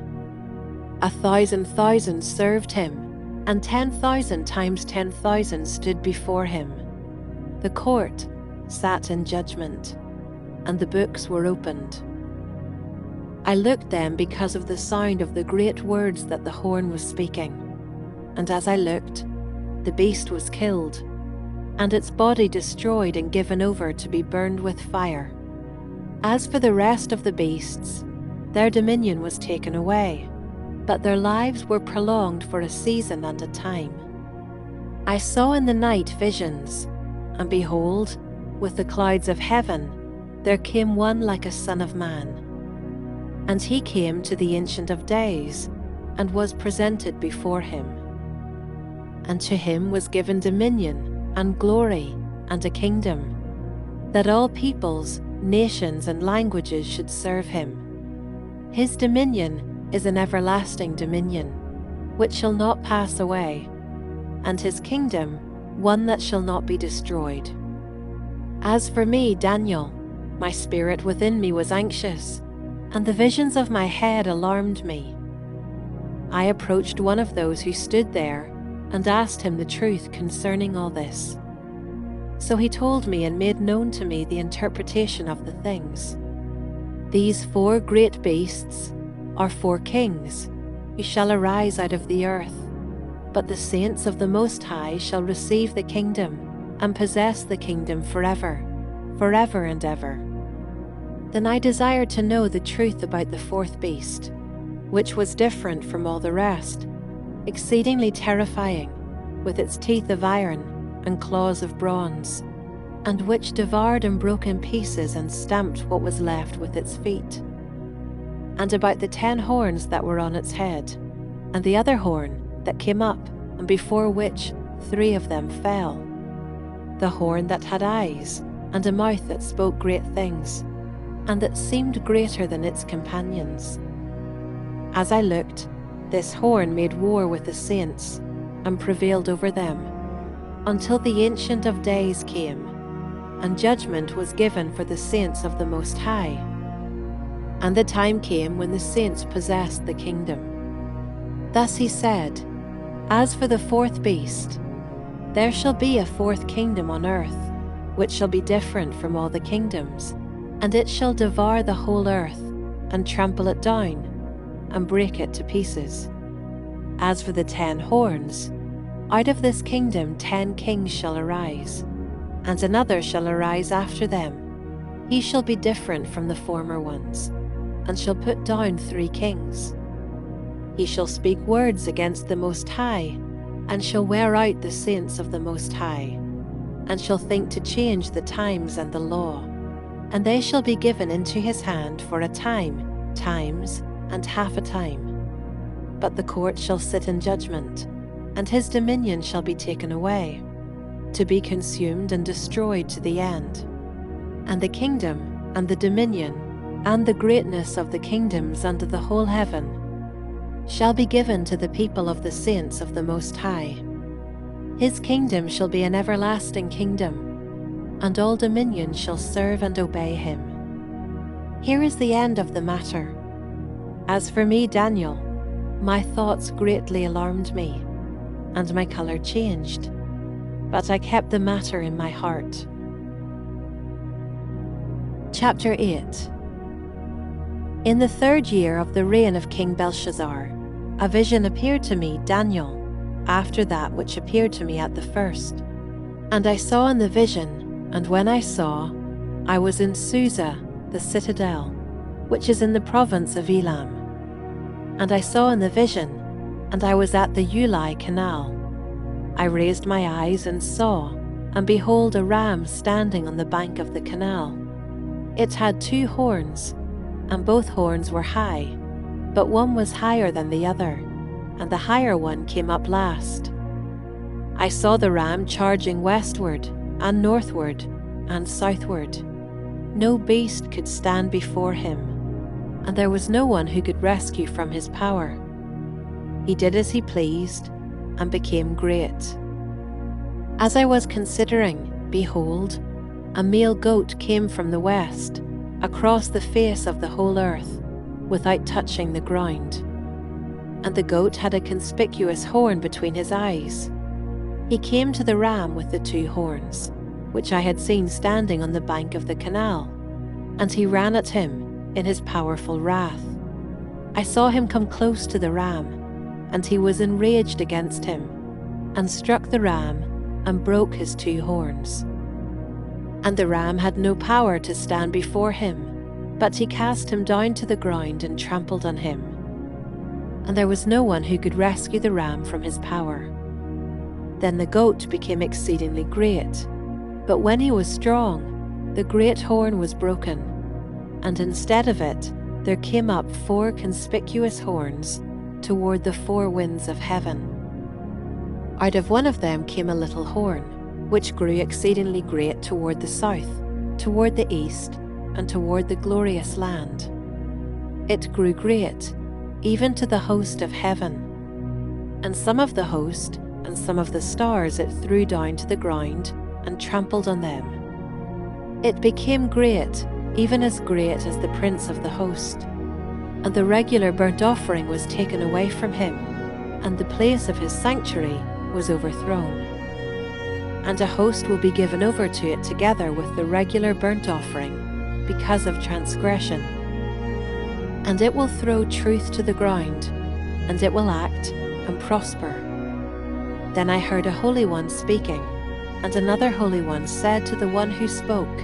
1,000,000 served him, and 10,000 times 10,000 stood before him. The court sat in judgment, and the books were opened. I looked then because of the sound of the great words that the horn was speaking. And as I looked, the beast was killed, and its body destroyed and given over to be burned with fire. As for the rest of the beasts, their dominion was taken away, but their lives were prolonged for a season and a time. I saw in the night visions, and behold, with the clouds of heaven, there came one like a son of man. And he came to the Ancient of Days, and was presented before him. And to him was given dominion, and glory, and a kingdom, that all peoples, nations, and languages should serve him. His dominion is an everlasting dominion, which shall not pass away, and his kingdom one that shall not be destroyed. As for me, Daniel, my spirit within me was anxious, and the visions of my head alarmed me. I approached one of those who stood there, and asked him the truth concerning all this. So he told me and made known to me the interpretation of the things. These 4 great beasts are 4 kings, who shall arise out of the earth, but the saints of the Most High shall receive the kingdom and possess the kingdom forever, forever and ever. Then I desired to know the truth about the 4th beast, which was different from all the rest, exceedingly terrifying, with its teeth of iron and claws of bronze, and which devoured and broke in pieces and stamped what was left with its feet. And about the 10 horns that were on its head, and the other horn that came up, and before which 3 of them fell, the horn that had eyes, and a mouth that spoke great things, and that seemed greater than its companions. As I looked, this horn made war with the saints, and prevailed over them, until the Ancient of Days came, and judgment was given for the saints of the Most High. And the time came when the saints possessed the kingdom. Thus he said, As for the 4th beast, there shall be a 4th kingdom on earth, which shall be different from all the kingdoms, and it shall devour the whole earth, and trample it down, and break it to pieces. As for the 10 horns, out of this kingdom 10 kings shall arise, and another shall arise after them. He shall be different from the former ones, and shall put down 3 kings. He shall speak words against the Most High, and shall wear out the saints of the Most High, and shall think to change the times and the law. And they shall be given into his hand for a time, times, and half a time. But the court shall sit in judgment, and his dominion shall be taken away, to be consumed and destroyed to the end. And the kingdom, and the dominion, and the greatness of the kingdoms under the whole heaven shall be given to the people of the saints of the Most High. His kingdom shall be an everlasting kingdom, and all dominion shall serve and obey him. Here is the end of the matter. As for me, Daniel, my thoughts greatly alarmed me, and my color changed, but I kept the matter in my heart. Chapter 8. In the 3rd year of the reign of King Belshazzar, a vision appeared to me, Daniel, after that which appeared to me at the first. And I saw in the vision, and when I saw, I was in Susa, the citadel, which is in the province of Elam. And I saw in the vision, and I was at the Ulai canal. I raised my eyes and saw, and behold, a ram standing on the bank of the canal. It had 2 horns, and both horns were high, but one was higher than the other, and the higher one came up last. I saw the ram charging westward, and northward, and southward. No beast could stand before him, and there was no one who could rescue from his power. He did as he pleased, and became great. As I was considering, behold, a male goat came from the west, across the face of the whole earth, without touching the ground. And the goat had a conspicuous horn between his eyes. He came to the ram with the 2 horns, which I had seen standing on the bank of the canal, and he ran at him in his powerful wrath. I saw him come close to the ram, and he was enraged against him, and struck the ram, and broke his 2 horns. And the ram had no power to stand before him, but he cast him down to the ground and trampled on him. And there was no one who could rescue the ram from his power. Then the goat became exceedingly great, but when he was strong, the great horn was broken, and instead of it there came up 4 conspicuous horns toward the 4 winds of heaven. Out of one of them came a little horn, which grew exceedingly great toward the south, toward the east, and toward the glorious land. It grew great, even to the host of heaven. And some of the host and some of the stars it threw down to the ground and trampled on them. It became great, even as great as the prince of the host. And the regular burnt offering was taken away from him, and the place of his sanctuary was overthrown. and a host will be given over to it together with the regular burnt offering because of transgression. And it will throw truth to the ground, and it will act and prosper. Then I heard a Holy One speaking, and another Holy One said to the one who spoke,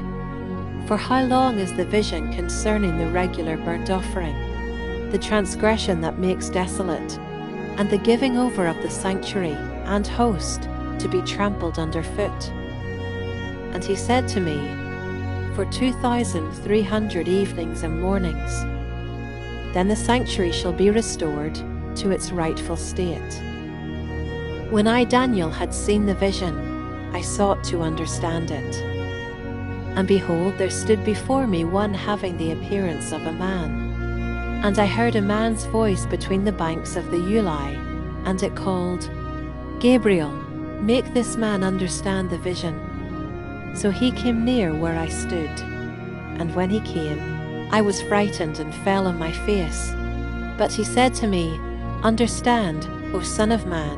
"For how long is the vision concerning the regular burnt offering, the transgression that makes desolate, and the giving over of the sanctuary and host to be trampled underfoot?" And he said to me, "For 2,300 evenings and mornings. Then the sanctuary shall be restored to its rightful state." When I, Daniel, had seen the vision, I sought to understand it. And behold, there stood before me one having the appearance of a man. And I heard a man's voice between the banks of the Ulai, and it called, "Gabriel, make this man understand the vision." So he came near where I stood, and when he came, I was frightened and fell on my face. But he said to me, "Understand, O Son of Man,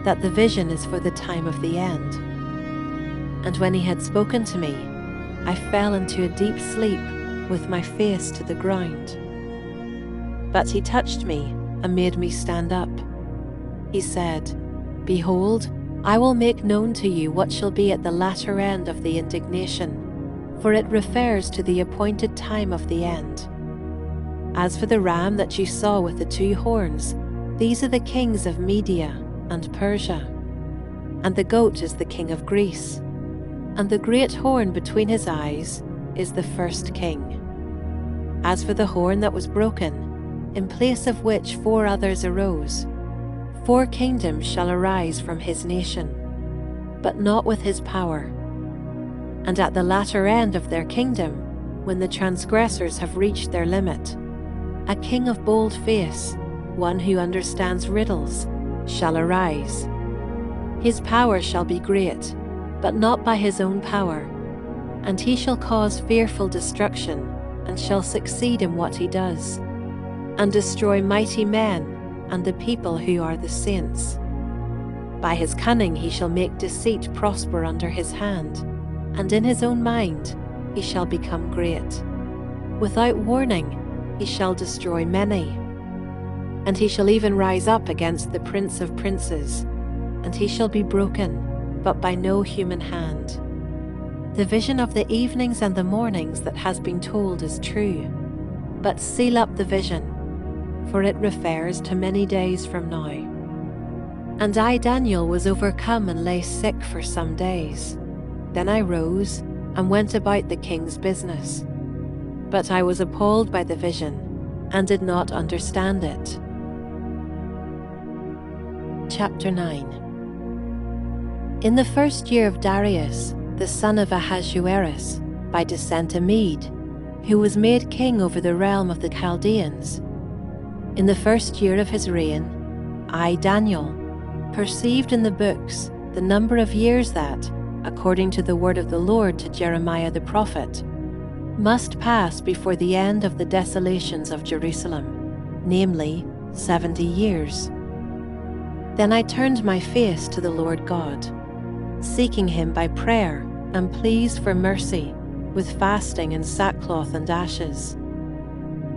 that the vision is for the time of the end." And when he had spoken to me, I fell into a deep sleep with my face to the ground. But he touched me and made me stand up. He said, "Behold, I will make known to you what shall be at the latter end of the indignation, for it refers to the appointed time of the end. As for the ram that you saw with the 2 horns, these are the kings of Media and Persia, and the goat is the king of Greece, and the great horn between his eyes is the first king. As for the horn that was broken, in place of which 4 others arose, 4 kingdoms shall arise from his nation, but not with his power. And at the latter end of their kingdom, when the transgressors have reached their limit, a king of bold face, one who understands riddles, shall arise. His power shall be great, but not by his own power, and he shall cause fearful destruction, and shall succeed in what he does, and destroy mighty men and the people who are the saints. By his cunning he shall make deceit prosper under his hand, and in his own mind he shall become great. Without warning he shall destroy many. And he shall even rise up against the Prince of Princes, and he shall be broken, but by no human hand. The vision of the evenings and the mornings that has been told is true, but seal up the vision, for it refers to many days from now. And I, Daniel, was overcome and lay sick for some days. Then I rose and went about the king's business. But I was appalled by the vision and did not understand it. Chapter 9. In the first year of Darius, the son of Ahasuerus, by descent a Mede, who was made king over the realm of the Chaldeans, in the first year of his reign, I, Daniel, perceived in the books the number of years that, according to the word of the Lord to Jeremiah the prophet, must pass before the end of the desolations of Jerusalem, namely 70 years. Then I turned my face to the Lord God, seeking him by prayer and pleas for mercy, with fasting and sackcloth and ashes.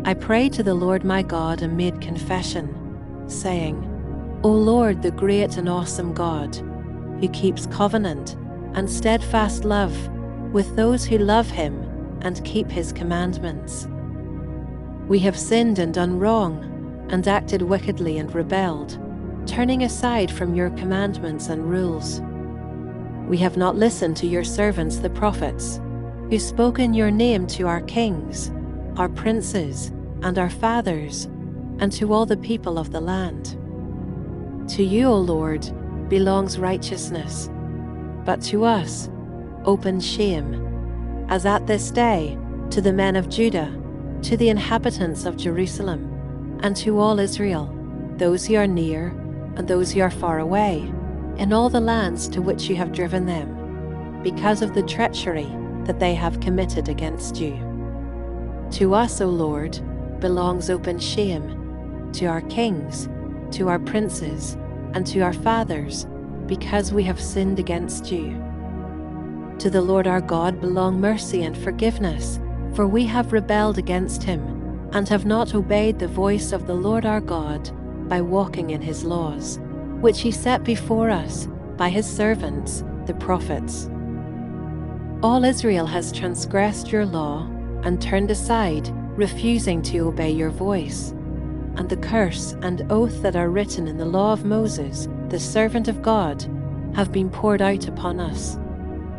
I prayed to the Lord my God and made confession, saying, O Lord, the great and awesome God, who keeps covenant and steadfast love with those who love him and keep his commandments. We have sinned and done wrong, and acted wickedly and rebelled, turning aside from your commandments and rules. We have not listened to your servants the prophets, who spoke in your name to our kings, our princes, and our fathers, and to all the people of the land. To you, O Lord, belongs righteousness, but to us open shame, as at this day to the men of Judah, to the inhabitants of Jerusalem, and to all Israel, those who are near and those who are far away, in all the lands to which you have driven them, because of the treachery that they have committed against you. To us, O Lord, belongs open shame, to our kings, to our princes, and to our fathers, because we have sinned against you. To the Lord our God belong mercy and forgiveness, for we have rebelled against him, and have not obeyed the voice of the Lord our God by walking in his laws, which he set before us by his servants, the prophets. All Israel has transgressed your law and turned aside, refusing to obey your voice. And the curse and oath that are written in the law of Moses, the servant of God, have been poured out upon us,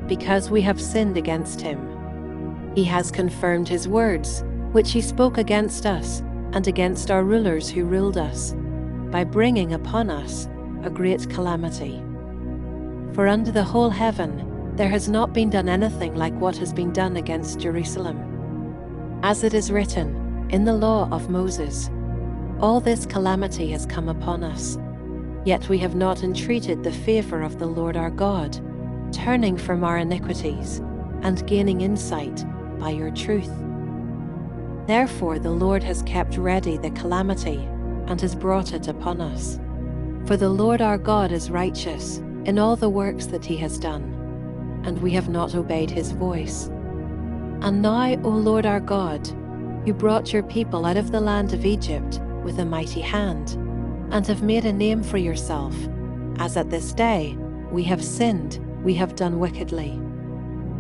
because we have sinned against him. He has confirmed his words, which he spoke against us and against our rulers who ruled us, by bringing upon us a great calamity. For under the whole heaven there has not been done anything like what has been done against Jerusalem. As it is written in the law of Moses, all this calamity has come upon us, yet we have not entreated the favor of the Lord our God, turning from our iniquities and gaining insight by your truth. Therefore the Lord has kept ready the calamity and has brought it upon us. For the Lord our God is righteous in all the works that he has done, and we have not obeyed his voice. And now, O Lord our God, who brought your people out of the land of Egypt with a mighty hand, and have made a name for yourself, as at this day we have sinned, we have done wickedly.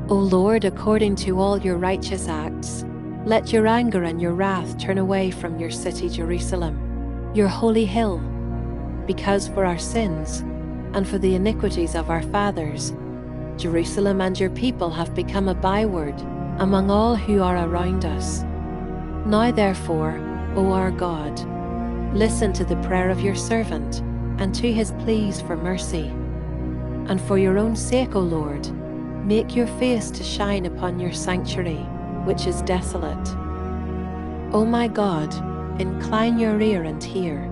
O Lord, according to all your righteous acts, let your anger and your wrath turn away from your city Jerusalem, your holy hill, because for our sins and for the iniquities of our fathers, Jerusalem and your people have become a byword among all who are around us. Now therefore, O our God, listen to the prayer of your servant and to his pleas for mercy. And for your own sake, O Lord, make your face to shine upon your sanctuary, which is desolate. O my God, incline your ear and hear.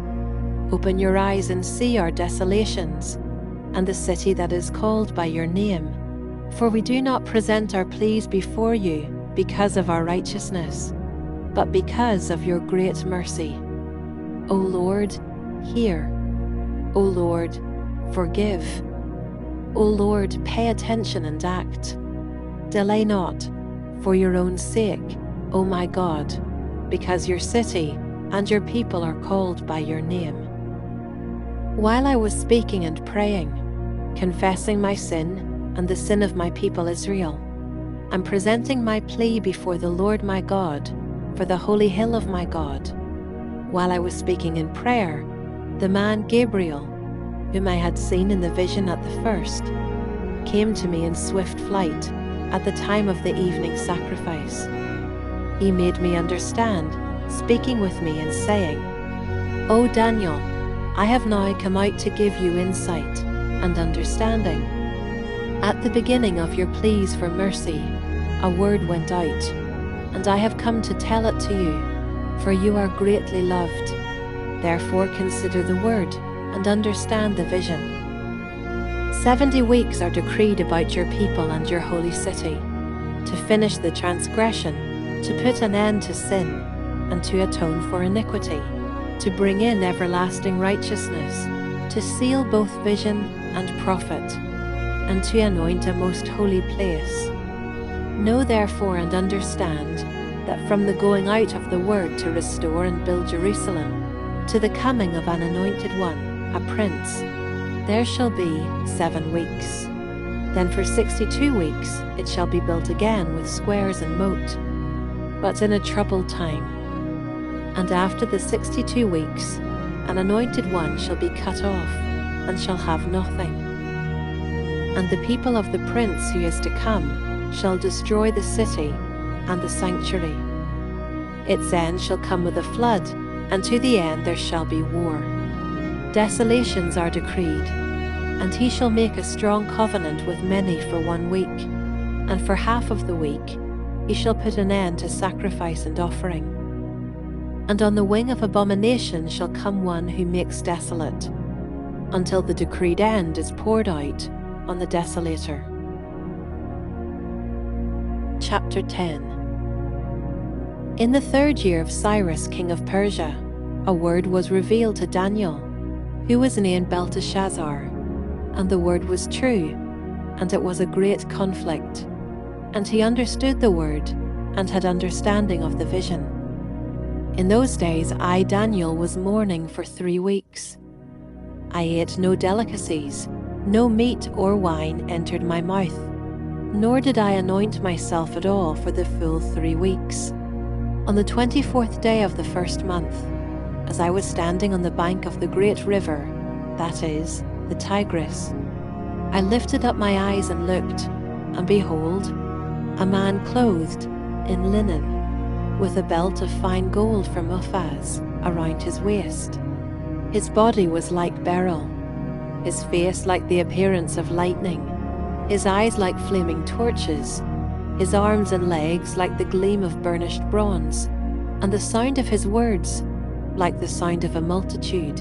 Open your eyes and see our desolations, and the city that is called by your name. For we do not present our pleas before you because of our righteousness, but because of your great mercy. O Lord, hear. O Lord, forgive. O Lord, pay attention and act. Delay not, for your own sake, O my God, because your city and your people are called by your name. While I was speaking and praying, confessing my sin and the sin of my people Israel, and presenting my plea before the Lord my God for the holy hill of my God, while I was speaking in prayer, the man Gabriel, whom I had seen in the vision at the first, came to me in swift flight at the time of the evening sacrifice. He made me understand, speaking with me and saying, O Daniel, I have now come out to give you insight and understanding. At the beginning of your pleas for mercy, a word went out, and I have come to tell it to you, for you are greatly loved. Therefore consider the word and understand the vision. 70 weeks are decreed about your people and your holy city, to finish the transgression, to put an end to sin, and to atone for iniquity, to bring in everlasting righteousness, to seal both vision and prophet, and to anoint a most holy place. Know therefore and understand that from the going out of the word to restore and build Jerusalem, to the coming of an anointed one, a prince, there shall be 7 weeks. Then for 62 weeks it shall be built again with squares and moat, but in a troubled time. And after the 62 weeks, an anointed one shall be cut off, and shall have nothing. And the people of the prince who is to come shall destroy the city and the sanctuary. Its end shall come with a flood, and to the end there shall be war. Desolations are decreed, and he shall make a strong covenant with many for 1 week, and for half of the week he shall put an end to sacrifice and offering. And on the wing of abomination shall come one who makes desolate, until the decreed end is poured out on the desolator. Chapter 10. In the 3rd year of Cyrus king of Persia, a word was revealed to Daniel, who was named Belteshazzar, and the word was true, and it was a great conflict. And he understood the word, and had understanding of the vision. In those days I, Daniel, was mourning for 3 weeks. I ate no delicacies, no meat or wine entered my mouth, nor did I anoint myself at all for the full 3 weeks. On the 24th day of the first month, as I was standing on the bank of the great river, that is, the Tigris, I lifted up my eyes and looked, and behold, a man clothed in linen, with a belt of fine gold from Uphaz around his waist. His body was like beryl, his face like the appearance of lightning, his eyes like flaming torches, his arms and legs like the gleam of burnished bronze, and the sound of his words like the sound of a multitude.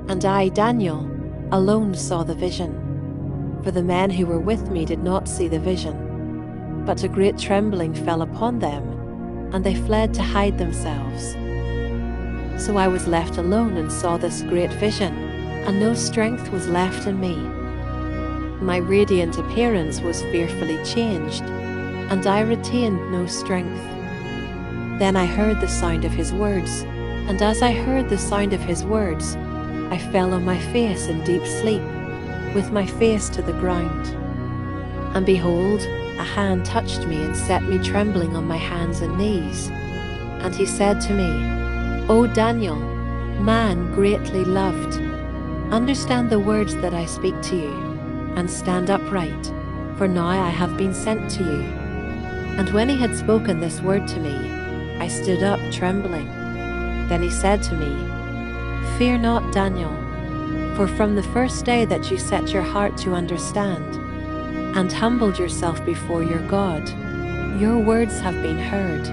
And I, Daniel, alone saw the vision, for the men who were with me did not see the vision. But a great trembling fell upon them, and they fled to hide themselves. So I was left alone and saw this great vision, and no strength was left in me. My radiant appearance was fearfully changed, and I retained no strength. Then I heard the sound of his words, and as I heard the sound of his words, I fell on my face in deep sleep, with my face to the ground. And behold, a hand touched me and set me trembling on my hands and knees. And he said to me, O Daniel, man greatly loved, understand the words that I speak to you, and stand upright, for now I have been sent to you. And when he had spoken this word to me, I stood up trembling. Then he said to me, Fear not, Daniel, for from the first day that you set your heart to understand, and humbled yourself before your God, your words have been heard,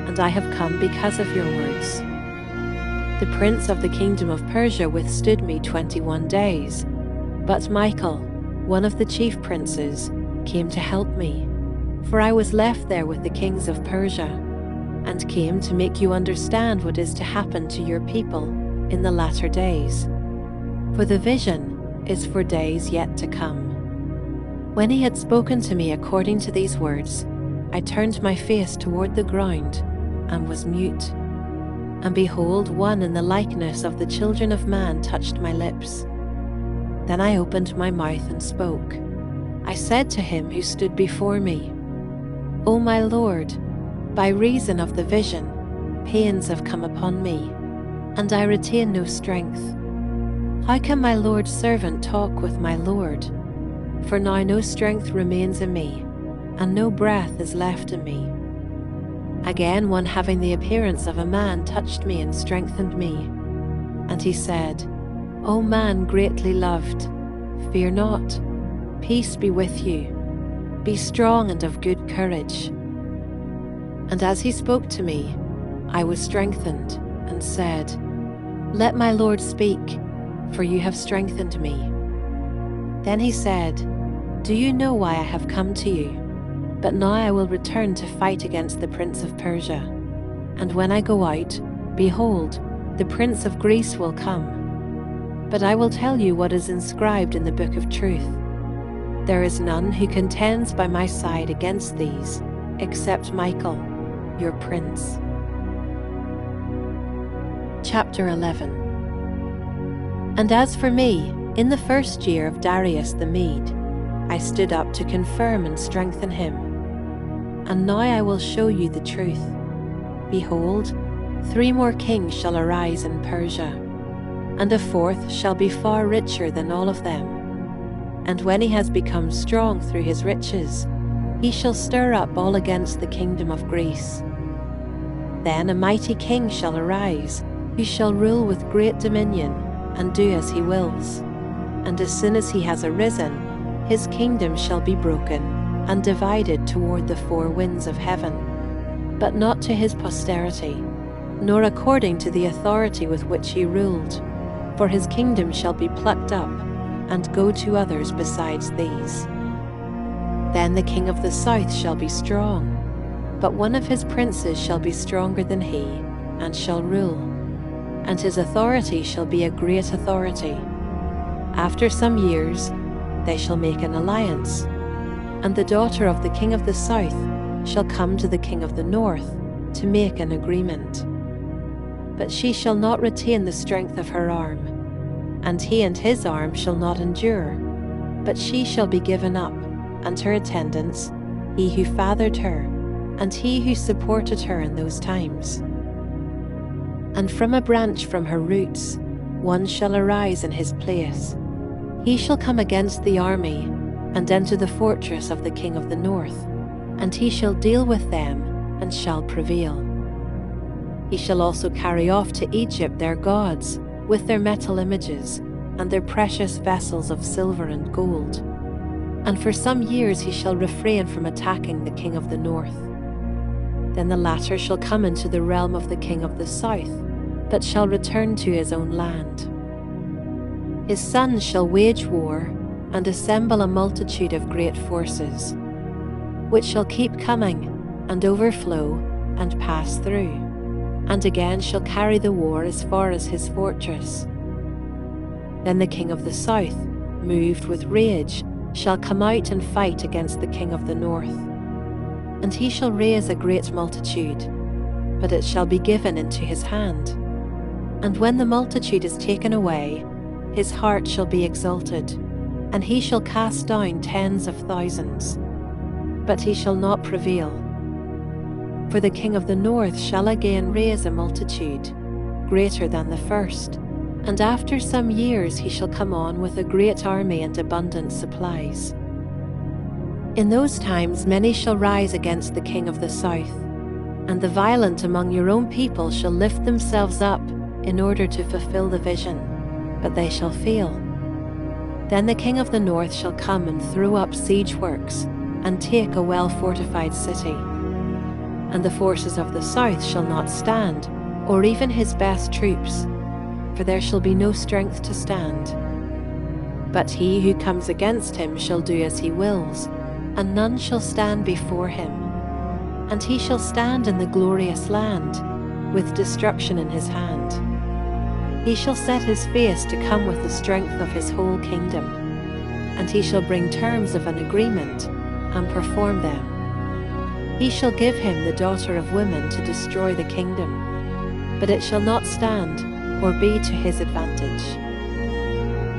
and I have come because of your words. The prince of the kingdom of Persia withstood me 21 days, but Michael, one of the chief princes, came to help me, for I was left there with the kings of Persia, and came to make you understand what is to happen to your people in the latter days. For the vision is for days yet to come. When he had spoken to me according to these words, I turned my face toward the ground and was mute. And behold, one in the likeness of the children of man touched my lips. Then I opened my mouth and spoke. I said to him who stood before me, O my Lord, by reason of the vision, pains have come upon me, and I retain no strength. How can my Lord's servant talk with my Lord? For now no strength remains in me, and no breath is left in me. Again one having the appearance of a man touched me and strengthened me. And he said, O man greatly loved, fear not, peace be with you, be strong and of good courage. And as he spoke to me, I was strengthened, and said, Let my Lord speak, for you have strengthened me. Then he said, Do you know why I have come to you? But now I will return to fight against the prince of Persia. And when I go out, behold, the prince of Greece will come. But I will tell you what is inscribed in the book of truth. There is none who contends by my side against these, except Michael, your prince. Chapter 11. And as for me, in the first year of Darius the Mede, I stood up to confirm and strengthen him. And now I will show you the truth. Behold, 3 more kings shall arise in Persia, and a 4th shall be far richer than all of them. And when he has become strong through his riches, he shall stir up all against the kingdom of Greece. Then a mighty king shall arise, who shall rule with great dominion, and do as he wills. And as soon as he has arisen, his kingdom shall be broken, and divided toward the 4 winds of heaven, but not to his posterity, nor according to the authority with which he ruled, for his kingdom shall be plucked up, and go to others besides these. Then the king of the south shall be strong, but one of his princes shall be stronger than he, and shall rule, and his authority shall be a great authority. After some years, they shall make an alliance, and the daughter of the king of the south shall come to the king of the north to make an agreement. But she shall not retain the strength of her arm, and he and his arm shall not endure, but she shall be given up, and her attendants, he who fathered her, and he who supported her in those times. And from a branch from her roots, one shall arise in his place. He shall come against the army, and enter the fortress of the king of the north, and he shall deal with them, and shall prevail. He shall also carry off to Egypt their gods, with their metal images, and their precious vessels of silver and gold. And for some years he shall refrain from attacking the king of the north. Then the latter shall come into the realm of the king of the south, but shall return to his own land. His sons shall wage war, and assemble a multitude of great forces, which shall keep coming, and overflow, and pass through, and again shall carry the war as far as his fortress. Then the king of the south, moved with rage, shall come out and fight against the king of the north. And he shall raise a great multitude, but it shall be given into his hand. And when the multitude is taken away, his heart shall be exalted, and he shall cast down tens of thousands, but he shall not prevail. For the king of the north shall again raise a multitude, greater than the first, and after some years he shall come on with a great army and abundant supplies. In those times many shall rise against the king of the south, and the violent among your own people shall lift themselves up in order to fulfill the vision, but they shall fail. Then the king of the north shall come and throw up siege works, and take a well-fortified city. And the forces of the south shall not stand, or even his best troops, for there shall be no strength to stand. But he who comes against him shall do as he wills, and none shall stand before him. And he shall stand in the glorious land, with destruction in his hand. He shall set his face to come with the strength of his whole kingdom, and he shall bring terms of an agreement, and perform them. He shall give him the daughter of women to destroy the kingdom, but it shall not stand, or be to his advantage.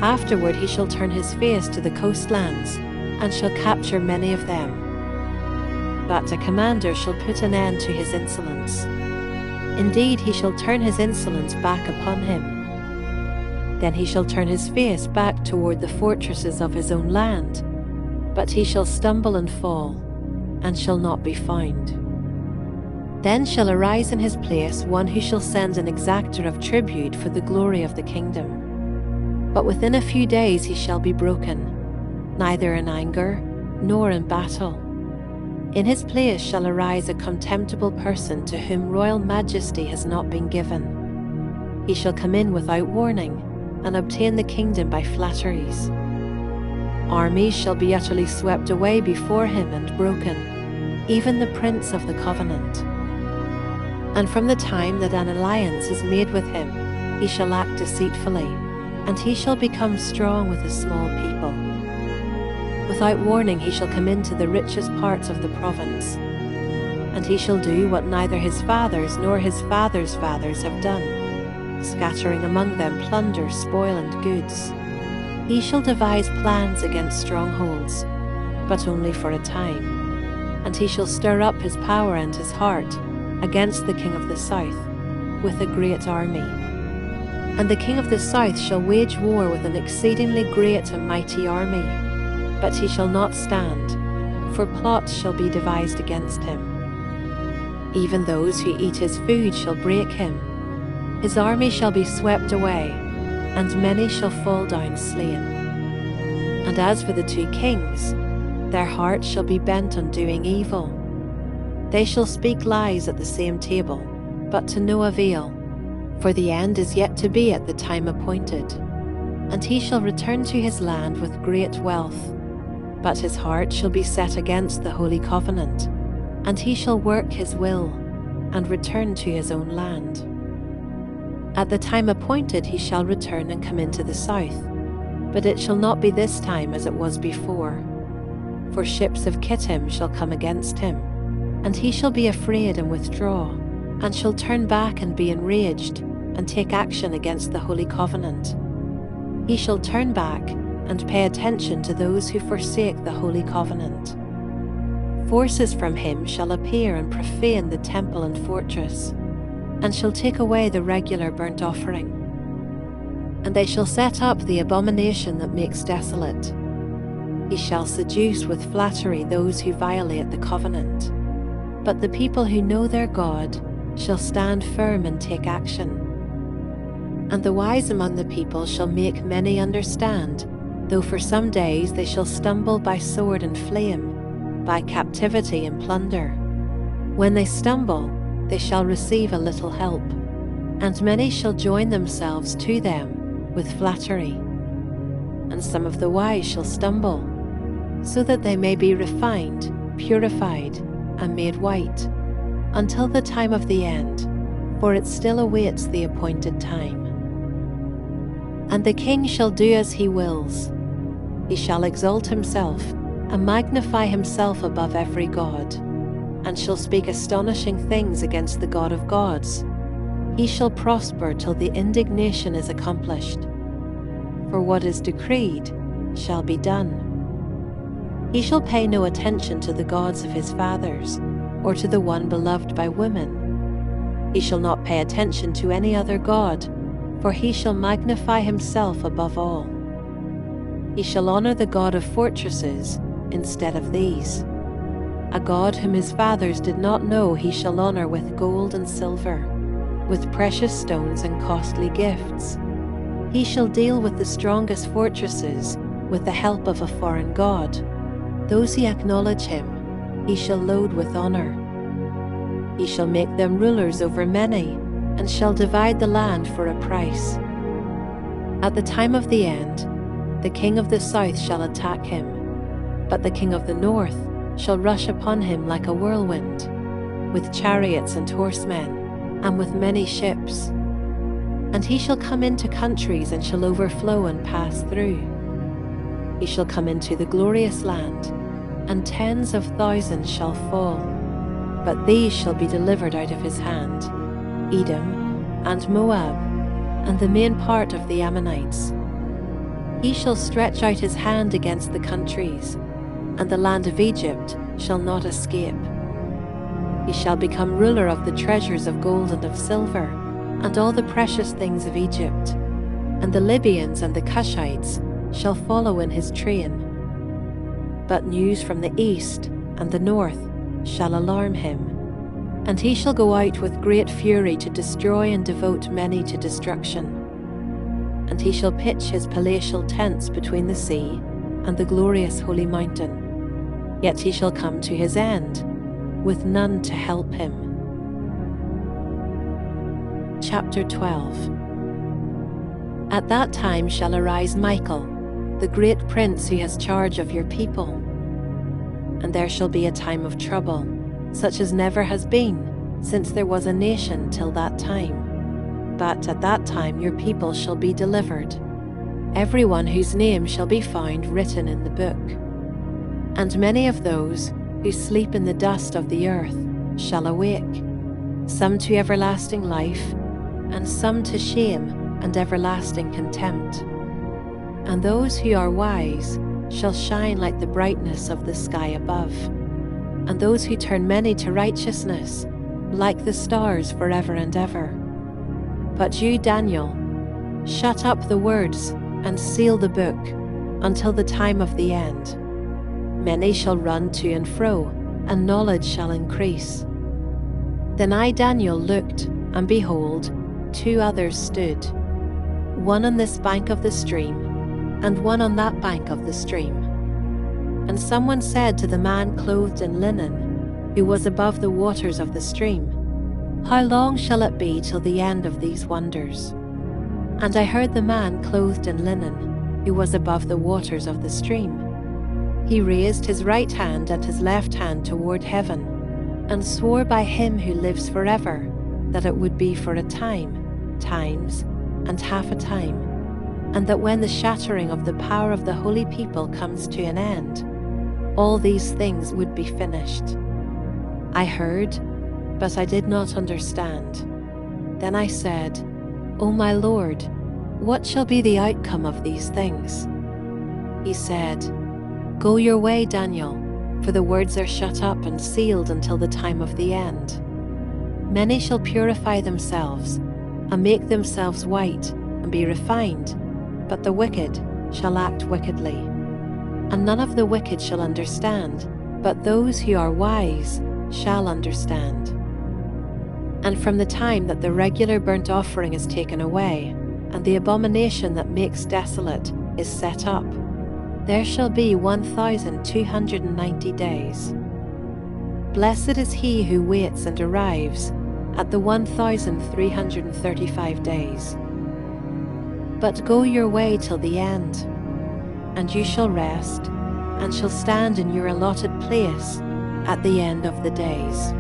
Afterward he shall turn his face to the coastlands, and shall capture many of them. But a commander shall put an end to his insolence. Indeed, he shall turn his insolence back upon him. Then he shall turn his face back toward the fortresses of his own land, but he shall stumble and fall, and shall not be found. Then shall arise in his place one who shall send an exactor of tribute for the glory of the kingdom. But within a few days he shall be broken, neither in anger nor in battle. In his place shall arise a contemptible person to whom royal majesty has not been given. He shall come in without warning, and obtain the kingdom by flatteries. Armies shall be utterly swept away before him and broken, even the prince of the covenant. And from the time that an alliance is made with him, he shall act deceitfully, and he shall become strong with a small people. Without warning he shall come into the richest parts of the province, and he shall do what neither his fathers nor his fathers' fathers have done, scattering among them plunder, spoil, and goods. He shall devise plans against strongholds, but only for a time, and he shall stir up his power and his heart against the king of the south with a great army. And the king of the south shall wage war with an exceedingly great and mighty army, but he shall not stand, for plots shall be devised against him. Even those who eat his food shall break him. His army shall be swept away, and many shall fall down slain. And as for the two kings, their hearts shall be bent on doing evil. They shall speak lies at the same table, but to no avail, for the end is yet to be at the time appointed. And he shall return to his land with great wealth, but his heart shall be set against the holy covenant, and he shall work his will, and return to his own land. At the time appointed he shall return and come into the south, But it shall not be this time as it was before. For ships of Kittim shall come against him, and he shall be afraid and withdraw, and shall turn back and be enraged, and take action against the Holy Covenant. He shall turn back and pay attention to those who forsake the Holy Covenant. Forces from him shall appear and profane the temple and fortress, and shall take away the regular burnt offering. And they shall set up the abomination that makes desolate. He shall seduce with flattery those who violate the covenant. But the people who know their God shall stand firm and take action. And the wise among the people shall make many understand, though for some days they shall stumble by sword and flame, by captivity and plunder. When they stumble, they shall receive a little help, and many shall join themselves to them with flattery. And some of the wise shall stumble, so that they may be refined, purified, and made white, until the time of the end, for it still awaits the appointed time. And the king shall do as he wills. He shall exalt himself, and magnify himself above every god, and shall speak astonishing things against the God of gods. He shall prosper till the indignation is accomplished. For what is decreed shall be done. He shall pay no attention to the gods of his fathers, or to the one beloved by women. He shall not pay attention to any other god, for he shall magnify himself above all. He shall honor the God of fortresses instead of these. A God whom his fathers did not know he shall honor with gold and silver, with precious stones and costly gifts. He shall deal with the strongest fortresses with the help of a foreign god. Those who acknowledge him, he shall load with honor. He shall make them rulers over many, and shall divide the land for a price. At the time of the end, the king of the south shall attack him, but the king of the north shall rush upon him like a whirlwind, with chariots and horsemen, and with many ships. And he shall come into countries and shall overflow and pass through. He shall come into the glorious land, and tens of thousands shall fall, but these shall be delivered out of his hand: Edom and Moab, and the main part of the Ammonites. He shall stretch out his hand against the countries, and the land of Egypt shall not escape. He shall become ruler of the treasures of gold and of silver, and all the precious things of Egypt, and the Libyans and the Cushites shall follow in his train. But news from the east and the north shall alarm him, and he shall go out with great fury to destroy and devote many to destruction. And he shall pitch his palatial tents between the sea and the glorious holy mountain. Yet he shall come to his end, with none to help him. Chapter 12. At that time shall arise Michael, the great prince who has charge of your people. And there shall be a time of trouble, such as never has been, since there was a nation till that time. But at that time your people shall be delivered, everyone whose name shall be found written in the book. And many of those who sleep in the dust of the earth shall awake, some to everlasting life, and some to shame and everlasting contempt. And those who are wise shall shine like the brightness of the sky above, and those who turn many to righteousness like the stars forever and ever. But you, Daniel, shut up the words and seal the book until the time of the end. Many shall run to and fro, and knowledge shall increase. Then I, Daniel, looked, and behold, two others stood, one on this bank of the stream, and one on that bank of the stream. And someone said to the man clothed in linen, who was above the waters of the stream, How long shall it be till the end of these wonders? And I heard the man clothed in linen, who was above the waters of the stream. He raised his right hand and his left hand toward heaven, and swore by him who lives forever, that it would be for a time, times, and half a time, and that when the shattering of the power of the holy people comes to an end, all these things would be finished. I heard, but I did not understand. Then I said, O my Lord, what shall be the outcome of these things? He said, Go your way, Daniel, for the words are shut up and sealed until the time of the end. Many shall purify themselves, and make themselves white, and be refined, but the wicked shall act wickedly. And none of the wicked shall understand, but those who are wise shall understand. And from the time that the regular burnt offering is taken away, and the abomination that makes desolate is set up, there shall be 1,290 days. Blessed is he who waits and arrives at the 1,335 days. But go your way till the end, and you shall rest, and shall stand in your allotted place at the end of the days.